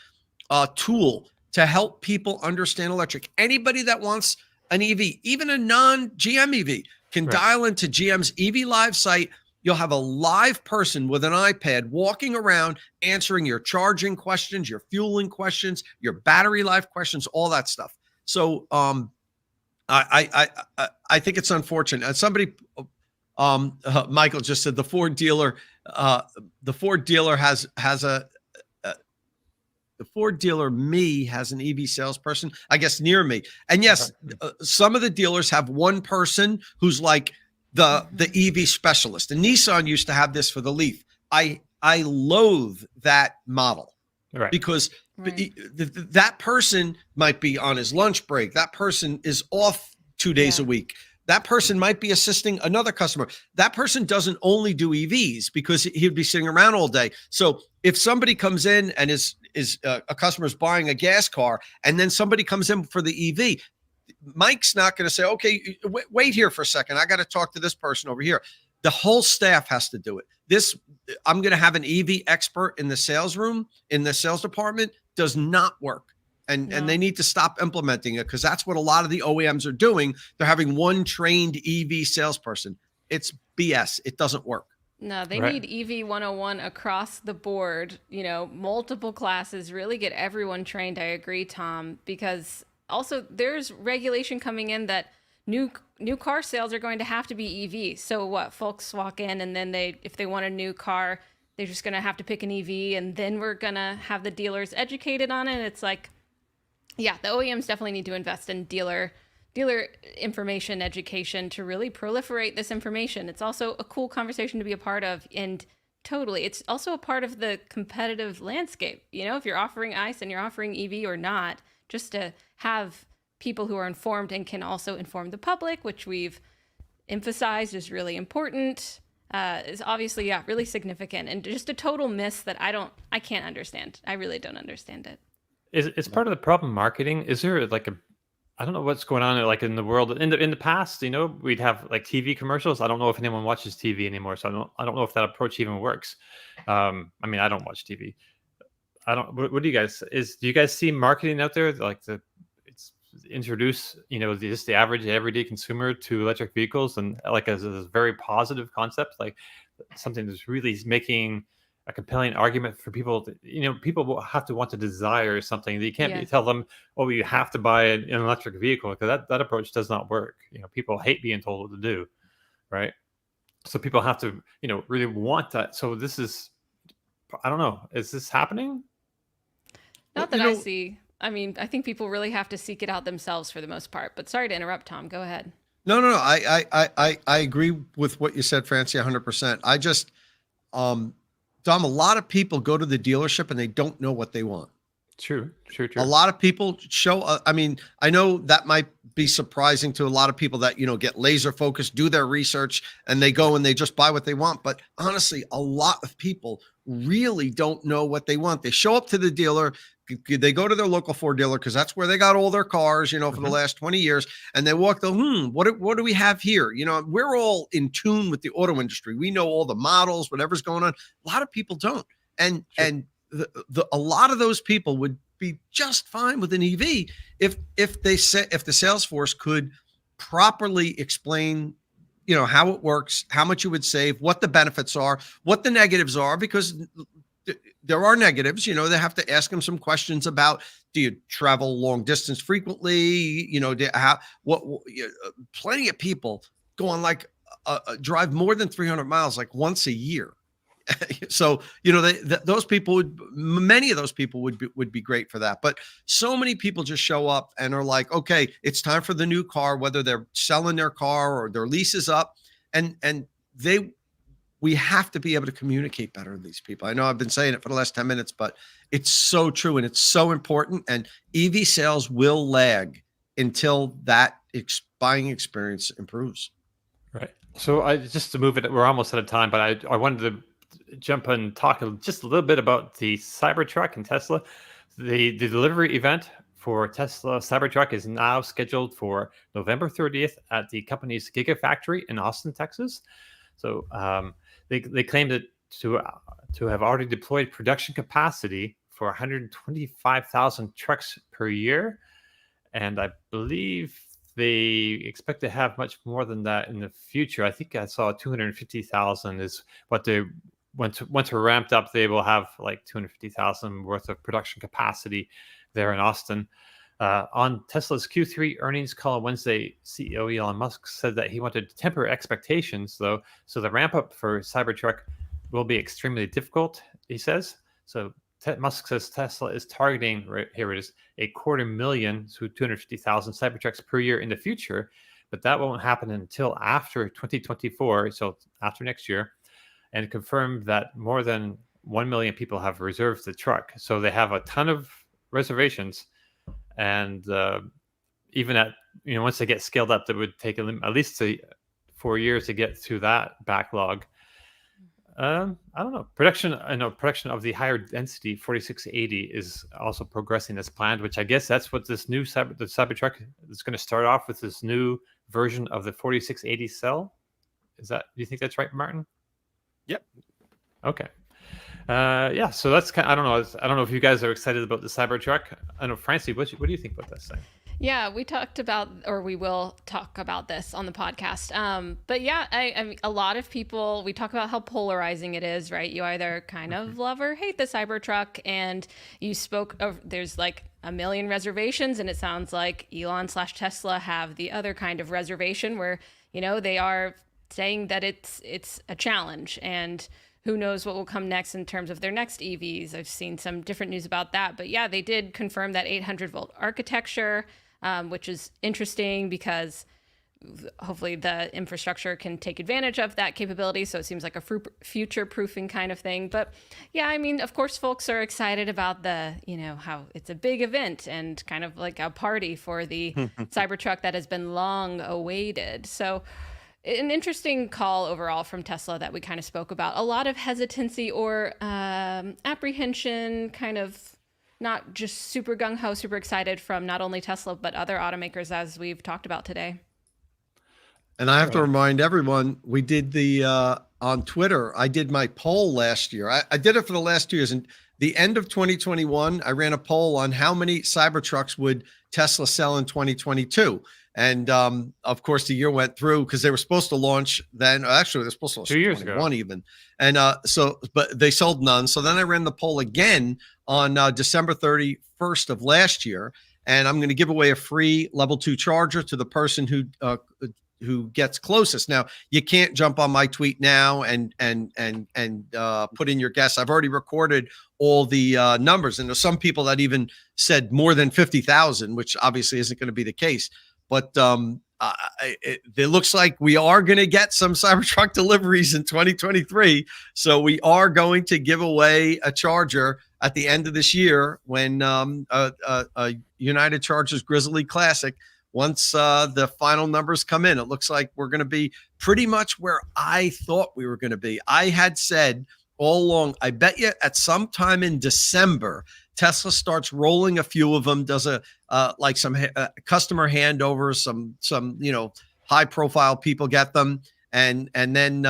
tool to help people understand electric. Anybody that wants an EV, even a non-GM EV, can dial into GM's EV Live site. You'll have a live person with an iPad walking around answering your charging questions, your fueling questions, your battery life questions, all that stuff. So I think it's unfortunate. And somebody, Michael just said the Ford dealer has the Ford dealer has an EV salesperson, I guess, near me. And yes, some of the dealers have one person who's like the EV specialist. And Nissan used to have this for the Leaf. I loathe that model because that person might be on his lunch break. That person is off 2 days a week. That person might be assisting another customer. That person doesn't only do EVs because he'd be sitting around all day. So if somebody comes in and is a customer is buying a gas car, and then somebody comes in for the EV, Mike's not going to say, okay, wait here for a second. I got to talk to this person over here. The whole staff has to do it. I'm going to have an EV expert in the sales room, in the sales department, does not work. And they need to stop implementing it, because that's what a lot of the OEMs are doing. They're having one trained EV salesperson. It's BS. It doesn't work. No, they need EV 101 across the board, multiple classes, really get everyone trained. I agree, Tom, because also there's regulation coming in that new car sales are going to have to be EV. So what, folks walk in and then if they want a new car, they're just going to have to pick an EV, and then we're going to have the dealers educated on it. It's like, yeah, the OEMs definitely need to invest in dealer dealer information education to really proliferate this information. It's also a cool conversation to be a part of, and totally, it's also a part of the competitive landscape. You know, if you're offering ICE and you're offering EV or not, just to have people who are informed and can also inform the public, which we've emphasized is really important, is obviously, yeah, really significant, and just a total miss that I can't understand. I really don't understand it. Is part of the problem marketing? Is there like I don't know what's going on like in the world. In the past, you know, we'd have like TV commercials. I don't know if anyone watches TV anymore, so I don't know if that approach even works. I mean, I don't watch TV. I don't. What do you guys? Do you guys see marketing out there like it's introduce, you know, just the average everyday consumer to electric vehicles, and like as a very positive concept, like something that's really making a compelling argument for people to, you know, people will have to want to desire something. You can't tell them, oh, you have to buy an electric vehicle, because that approach does not work. You know, people hate being told what to do, right? So people have to, you know, really want that. So this is, I don't know, is this happening? Not that I see. I mean, I think people really have to seek it out themselves for the most part. But sorry to interrupt, Tom. Go ahead. No. I agree with what you said, Francie, 100%. I just, Dom, a lot of people go to the dealership and they don't know what they want. True. A lot of people show, I mean, I know that might be surprising to a lot of people that, you know, get laser focused, do their research, and they go and they just buy what they want. But honestly, a lot of people really don't know what they want. They show up to the dealer, they go to their local Ford dealer because that's where they got all their cars, you know, for the last 20 years. And they walk what do we have here? You know, we're all in tune with the auto industry. We know all the models, whatever's going on. A lot of people don't. And a lot of those people would be just fine with an EV if the sales force could properly explain, you know, how it works, how much you would save, what the benefits are, what the negatives are, because there are negatives. You know, they have to ask them some questions about, do you travel long distance frequently? You know, plenty of people go on like drive more than 300 miles like once a year. So, you know, those people many of those people would be great for that. But so many people just show up and are like, okay, it's time for the new car, whether they're selling their car or their lease is up. And we have to be able to communicate better with these people. I know I've been saying it for the last 10 minutes, but it's so true and it's so important. And EV sales will lag until that buying experience improves. Right. So just to move it, we're almost out of time, but I wanted to jump and talk just a little bit about the Cybertruck and Tesla. The delivery event for Tesla Cybertruck is now scheduled for November 30th at the company's Gigafactory in Austin, Texas. So they claimed to have already deployed production capacity for 125,000 trucks per year, and I believe they expect to have much more than that in the future. I think I saw 250,000 is what they once we're ramped up, they will have like 250,000 worth of production capacity there in Austin. On Tesla's Q3 earnings call on Wednesday, CEO Elon Musk said that he wanted to temper expectations, though. So the ramp up for Cybertruck will be extremely difficult, he says. So Musk says Tesla is targeting, right here it is, 250,000 to 250,000 Cybertrucks per year in the future, but that won't happen until after 2024, so after next year, and confirmed that more than 1 million people have reserved the truck. So they have a ton of reservations, and even at, you know, once they get scaled up, that would take at least 4 years to get through that backlog. I don't know. Production of the higher density 4680 is also progressing as planned, which I guess that's what this new the Cybertruck is going to start off with, this new version of the 4680 cell. Do you think that's right, Martin? Yep. Okay. Yeah. So that's I don't know if you guys are excited about the Cybertruck. I know, Francie, what do you think about this thing? Yeah, we talked about, or we will talk about this on the podcast. But yeah, I mean, a lot of people, we talk about how polarizing it is, right? You either kind of love or hate the Cybertruck, and you spoke of, there's like 1 million reservations, and it sounds like Elon/Tesla have the other kind of reservation where, you know, they are saying that it's a challenge, and who knows what will come next in terms of their next EVs. I've seen some different news about that, but yeah, they did confirm that 800 volt architecture. which is interesting because hopefully the infrastructure can take advantage of that capability. So it seems like a future proofing kind of thing. But yeah, I mean, of course, folks are excited about the, how it's a big event and kind of like a party for the Cybertruck that has been long awaited. So an interesting call overall from Tesla that we kind of spoke about. A lot of hesitancy or apprehension, kind of not just super gung-ho, super excited from not only Tesla, but other automakers, as we've talked about today. And I have to remind everyone, we did on Twitter, I did my poll last year. I did it for the last 2 years. And the end of 2021, I ran a poll on how many Cybertrucks would Tesla sell in 2022. And of course, the year went through because they were supposed to launch then. Actually, they're supposed to launch 2 years ago even. And but they sold none. So then I ran the poll again on December 31st of last year. And I'm going to give away a free level 2 charger to the person who gets closest. Now, you can't jump on my tweet now and put in your guess. I've already recorded all the numbers, and there's some people that even said more than 50,000, which obviously isn't going to be the case. But it looks like we are going to get some Cybertruck deliveries in 2023. So we are going to give away a charger at the end of this year when United Chargers Grizzly Classic. Once the final numbers come in, it looks like we're going to be pretty much where I thought we were going to be. I had said all along, I bet you at some time in December, Tesla starts rolling a few of them, does a like some customer handovers, some high profile people get them, and then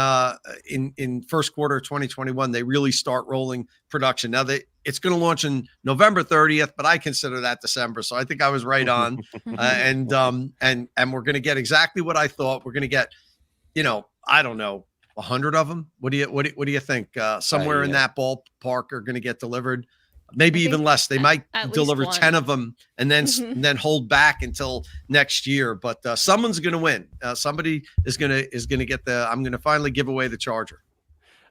in first quarter of 2021 they really start rolling production. Now it's going to launch in November 30th, but I consider that December. So I think I was right on. And we're going to get exactly what I thought. We're going to get, I don't know, 100 of them. What do you think? Somewhere in that ballpark are going to get delivered. Maybe even less. They might deliver 10 of them and then hold back until next year. But someone's going to win. Somebody is going to get I'm going to finally give away the charger.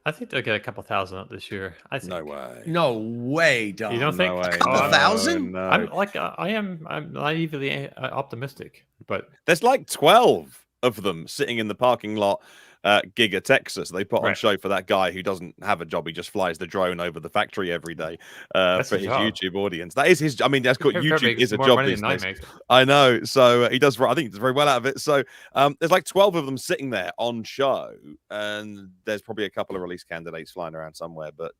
I think they'll get a couple thousand this year. I think. No way. No way, Don. You don't think? No way. A couple thousand? No. I'm naively optimistic, but There's like 12 of them sitting in the parking lot at Giga Texas. They put on show for that guy who doesn't have a job. He just flies the drone over the factory every day for his YouTube audience. That is his. I mean, that's called YouTube is a job business. I know. So he does. I think he does very well out of it. So there's like 12 of them sitting there on show, and there's probably a couple of release candidates flying around somewhere. But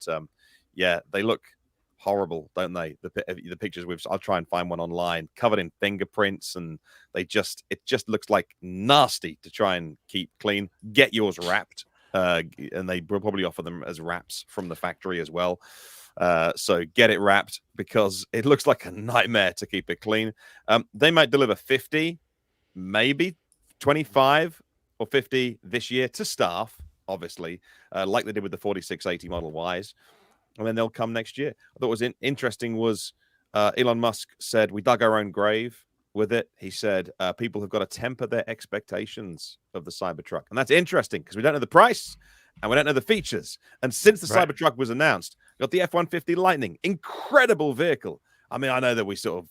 yeah, they look horrible, don't they? The pictures I'll try and find one online covered in fingerprints, and it just looks like nasty to try and keep clean. Get yours wrapped, and they will probably offer them as wraps from the factory as well. So get it wrapped because it looks like a nightmare to keep it clean. They might deliver 50, maybe 25 or 50 this year to staff, obviously, like they did with the 4680 Model Ys. And then they'll come next year. I thought what was interesting was Elon Musk said, we dug our own grave with it. He said, people have got to temper their expectations of the Cybertruck. And that's interesting because we don't know the price and we don't know the features. And since the Cybertruck was announced, we got the F-150 Lightning, incredible vehicle. I mean, I know that we sort of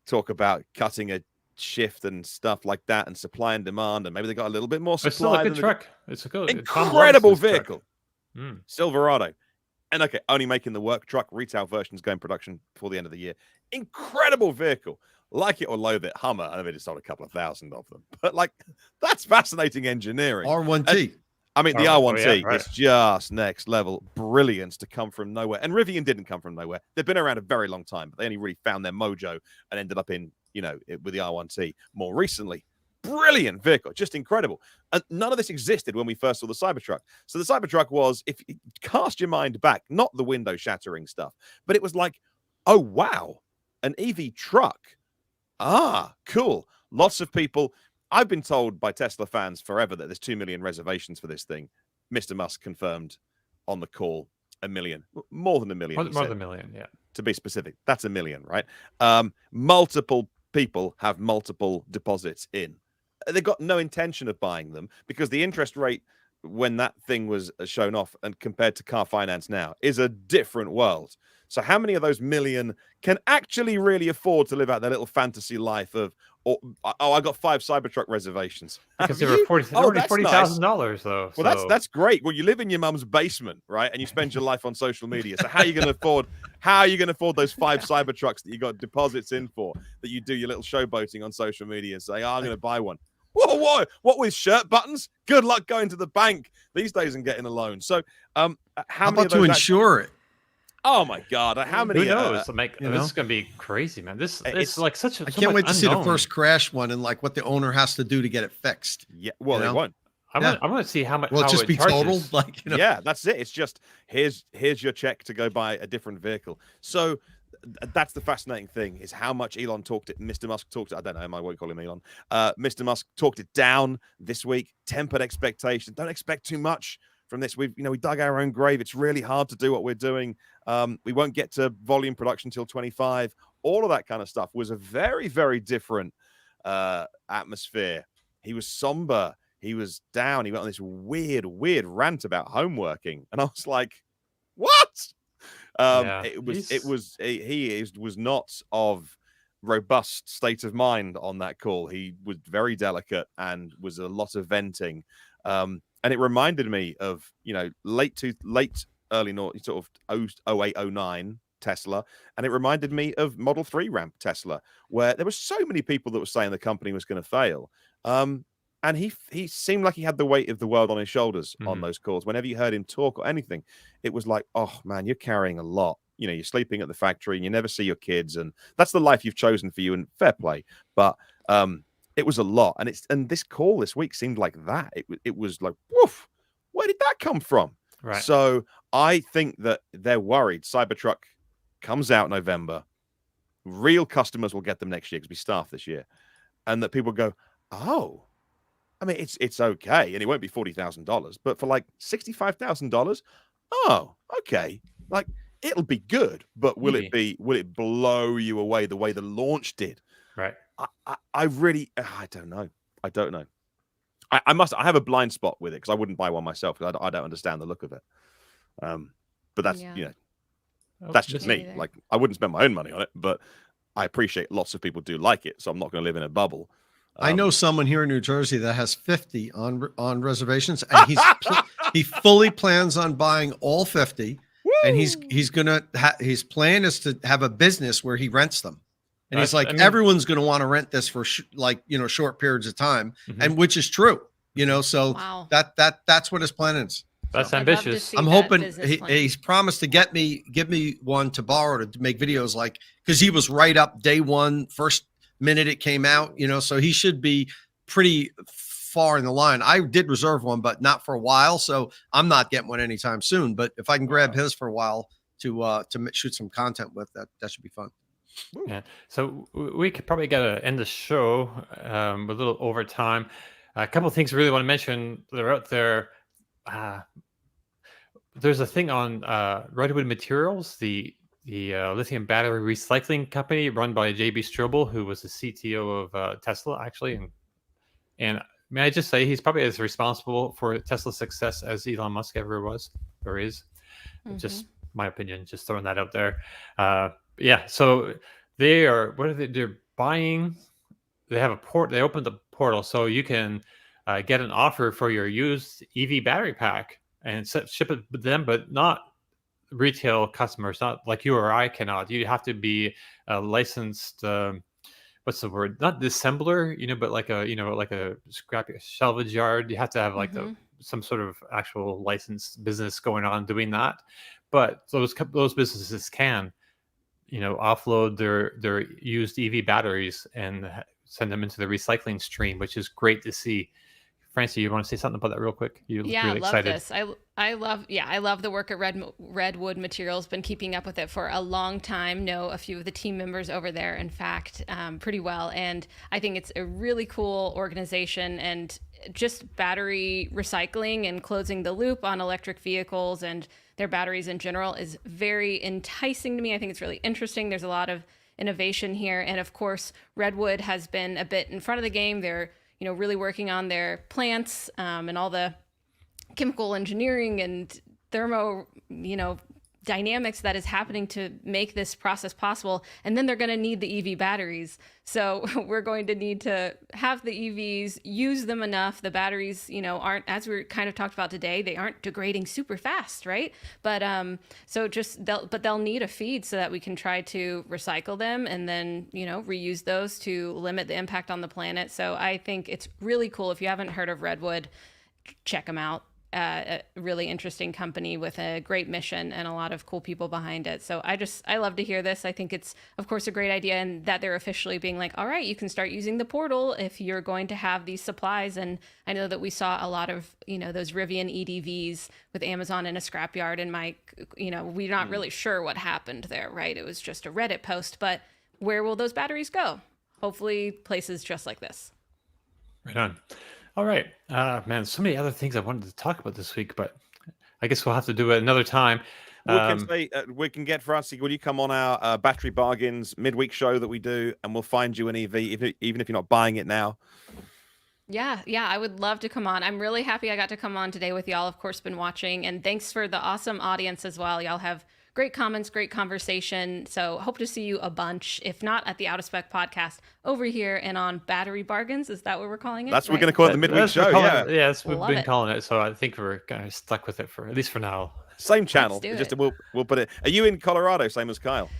talk about cutting a shift and stuff like that and supply and demand, and maybe they got a little bit more supply. It's still a good truck. It's a good, incredible vehicle. Silverado. And okay, only making the work truck. Retail versions going production before the end of the year. Incredible vehicle. Like it or loathe it, Hummer. I know they just sold a couple of thousand of them. But like, that's fascinating engineering. R1T. And, the R1T is just next level brilliance to come from nowhere. And Rivian didn't come from nowhere. They've been around a very long time, but they only really found their mojo and ended up in, with the R1T more recently. Brilliant vehicle, just incredible. And none of this existed when we first saw the Cybertruck. So the Cybertruck was, if you cast your mind back, not the window shattering stuff, but it was like, oh, wow, an EV truck. Ah, cool. Lots of people. I've been told by Tesla fans forever that there's 2 million reservations for this thing. Mr. Musk confirmed on the call 1 million, more than 1 million. More than 1 million, yeah. To be specific, that's 1 million, right? Multiple people have multiple deposits in. They've got no intention of buying them because the interest rate when that thing was shown off and compared to car finance now is a different world. So how many of those million can actually really afford to live out their little fantasy life of, I got 5 Cybertruck reservations. Because Have they were you? already That's nice. $40,000 though. Well, that's great. Well, you live in your mum's basement, right? And you spend your life on social media. So how are you going to afford? How are you going to afford those 5 Cybertrucks that you got deposits in for? That you do your little showboating on social media and say, "Oh, I'm going to buy one." Whoa! What with shirt buttons? Good luck going to the bank these days and getting a loan. So, how many about of those to insure it? Oh my God! How many? Who knows? You this know? is going to be crazy, man. It's like such a. I can't wait to see the first crash one and like what the owner has to do to get it fixed. Yeah, well, they won't. I want to see how much. Will it just be totaled? Like, yeah, that's it. It's just here's your check to go buy a different vehicle. So that's the fascinating thing is how much Mr. Musk talked it. I don't know. I won't call him Elon. Mr. Musk talked it down this week. Tempered expectations. Don't expect too much from this. We dug our own grave. It's really hard to do what we're doing. We won't get to volume production till 25. All of that kind of stuff was a very, very different atmosphere. He was somber. He was down. He went on this weird rant about homeworking, and I was like, "What?" He was not of robust state of mind on that call. He was very delicate and was a lot of venting. And it reminded me of, early sort of 08, 09 Tesla. And it reminded me of Model 3 ramp Tesla, where there were so many people that were saying the company was going to fail. And he seemed like he had the weight of the world on his shoulders on those calls. Whenever you heard him talk or anything, it was like, oh man, you're carrying a lot. You're sleeping at the factory and you never see your kids. And that's the life you've chosen for you, and fair play. But it was a lot. And this call this week seemed like that. It was like, woof, where did that come from? Right. So I think that they're worried. Cybertruck comes out November. Real customers will get them next year because we staff this year. And that people go, oh, I mean, it's okay. And it won't be $40,000, but for like $65,000, oh, okay. Like, it'll be good, but will it blow you away the way the launch did? Right. I don't know. I have a blind spot with it because I wouldn't buy one myself because I don't understand the look of it. But that's, that's just me. Like, I wouldn't spend my own money on it, but I appreciate lots of people do like it. So I'm not going to live in a bubble. I know someone here in New Jersey that has 50 on reservations, and he fully plans on buying all 50. Woo! And he's gonna his plan is to have a business where he rents them, and he's like, everyone's gonna want to rent this for short periods of time, and which is true, So wow. that's what his plan is. That's ambitious. I'm hoping he's promised to give me one to borrow to make videos, like, because he was right up day one, first minute it came out, so he should be pretty far in the line. I did reserve one, but not for a while, so I'm not getting one anytime soon. But if I can grab his for a while to shoot some content with, that should be fun. Yeah. So we could probably get to end the show a little over time. A couple of things I really want to mention that are out there. There's a thing on Redwood Materials, the lithium battery recycling company run by J.B. Strobel, who was the CTO of Tesla, actually. And may I just say, he's probably as responsible for Tesla's success as Elon Musk ever was or is. Just my opinion, just throwing that out there. So they're buying, they have they opened the portal so you can get an offer for your used EV battery pack and ship it with them, but not retail customers, not like you or I cannot. You have to be a licensed what's the word, not dissembler, but like a scrap salvage yard. You have to have like some sort of actual licensed business going on doing that. But those businesses can offload their used EV batteries and send them into the recycling stream, which is great to see. Francie, you want to say something about that real quick? You look really excited. I love the work at Redwood Materials. Been keeping up with it for a long time. Know a few of the team members over there, in fact, pretty well. And I think it's a really cool organization, and just battery recycling and closing the loop on electric vehicles and their batteries in general is very enticing to me. I think it's really interesting. There's a lot of innovation here. And of course, Redwood has been a bit in front of the game. They're really working on their plants and all the chemical engineering and dynamics that is happening to make this process possible. And then they're going to need the EV batteries. So we're going to need to have the EVs, use them enough. The batteries, aren't, as we kind of talked about today, they aren't degrading super fast, right? But they'll need a feed so that we can try to recycle them and then, reuse those to limit the impact on the planet. So I think it's really cool. If you haven't heard of Redwood, check them out. A really interesting company with a great mission and a lot of cool people behind it. So I love to hear this. I think it's, of course, a great idea, and that they're officially being like, all right, you can start using the portal if you're going to have these supplies. And I know that we saw a lot of, those Rivian EDVs with Amazon in a scrapyard, and we're not really sure what happened there, right? It was just a Reddit post, but where will those batteries go? Hopefully places just like this. Right on. All right, man, so many other things I wanted to talk about this week, but I guess we'll have to do it another time. We can get Francie. Will you come on our battery bargains midweek show that we do, and we'll find you an EV, even if you're not buying it now? Yeah, I would love to come on. I'm really happy I got to come on today with y'all. Of course, been watching, and thanks for the awesome audience as well. Y'all have great comments, great conversation. So hope to see you a bunch, if not at the Out of Spec podcast, over here and on Battery Bargains. Is that what we're calling it? That's what we're going to call it the midweek show. Yeah, that's what we've been calling it. So I think we're kind of stuck with it at least for now. Same channel. We'll put it. Are you in Colorado, same as Kyle?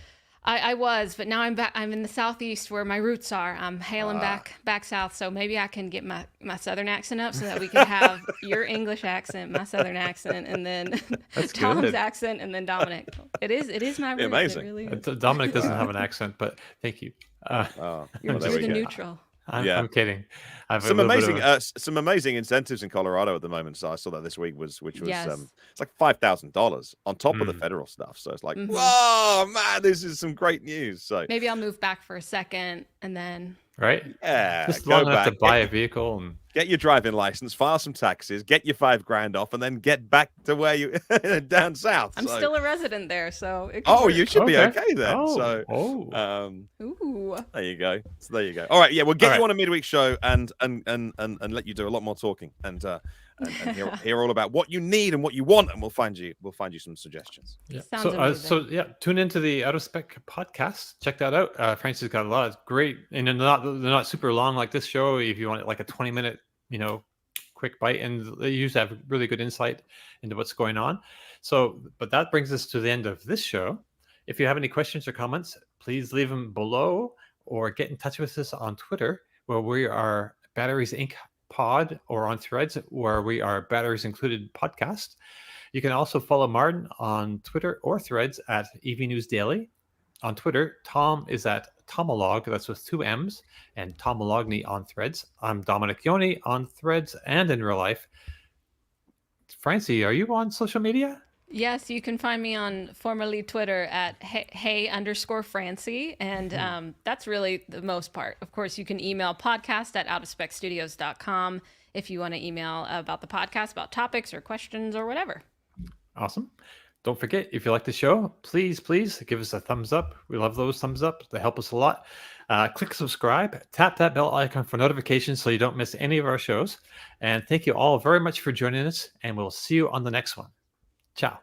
I was, but now I'm back. I'm in the Southeast where my roots are. I'm hailing back south, so maybe I can get my Southern accent up so that we can have your English accent, my Southern accent, and then Tom's accent, and then Domenick. It is my roots. Amazing. It really is. Domenick doesn't have an accent, but thank you. You're the neutral. I'm kidding. Some amazing incentives in Colorado at the moment. So I saw that this week which was it's like $5,000 on top of the federal stuff. So it's like, whoa, man, this is some great news. So maybe I'll move back for a second and then. Right? Yeah. Just long enough to buy a vehicle and get your driving license, file some taxes, get your $5,000 off, and then get back to where you down south. I'm still a resident there, so it you should be okay then. Ooh. There you go. All right, yeah, we'll get you on a midweek show and let you do a lot more talking and hear all about what you need and what you want, and we'll find you some suggestions. Yeah. Sounds tune into the Out of Spec podcast. Check that out. Francie's got a lot of great, and they're not super long like this show. If you want like a 20-minute, quick bite, and they usually have really good insight into what's going on. So, but that brings us to the end of this show. If you have any questions or comments, please leave them below or get in touch with us on Twitter, where we are Batteries Inc. Pod, or on Threads, where we are Batteries Included Podcast. You can also follow Martin on Twitter or Threads at EV News Daily. On Twitter, Tom is at Tomolog, that's with 2 M's, and Tomologny on Threads. I'm Domenick Yoni on Threads and in real life. Francie, are you on social media? Yes, you can find me on formerly Twitter at hey_Francie, and that's really the most part. Of course, you can email podcast@outofspecstudios.com if you want to email about the podcast, about topics or questions or whatever. Awesome. Don't forget, if you like the show, please give us a thumbs up. We love those thumbs up. They help us a lot. Click subscribe, tap that bell icon for notifications so you don't miss any of our shows. And thank you all very much for joining us, and we'll see you on the next one. Ciao.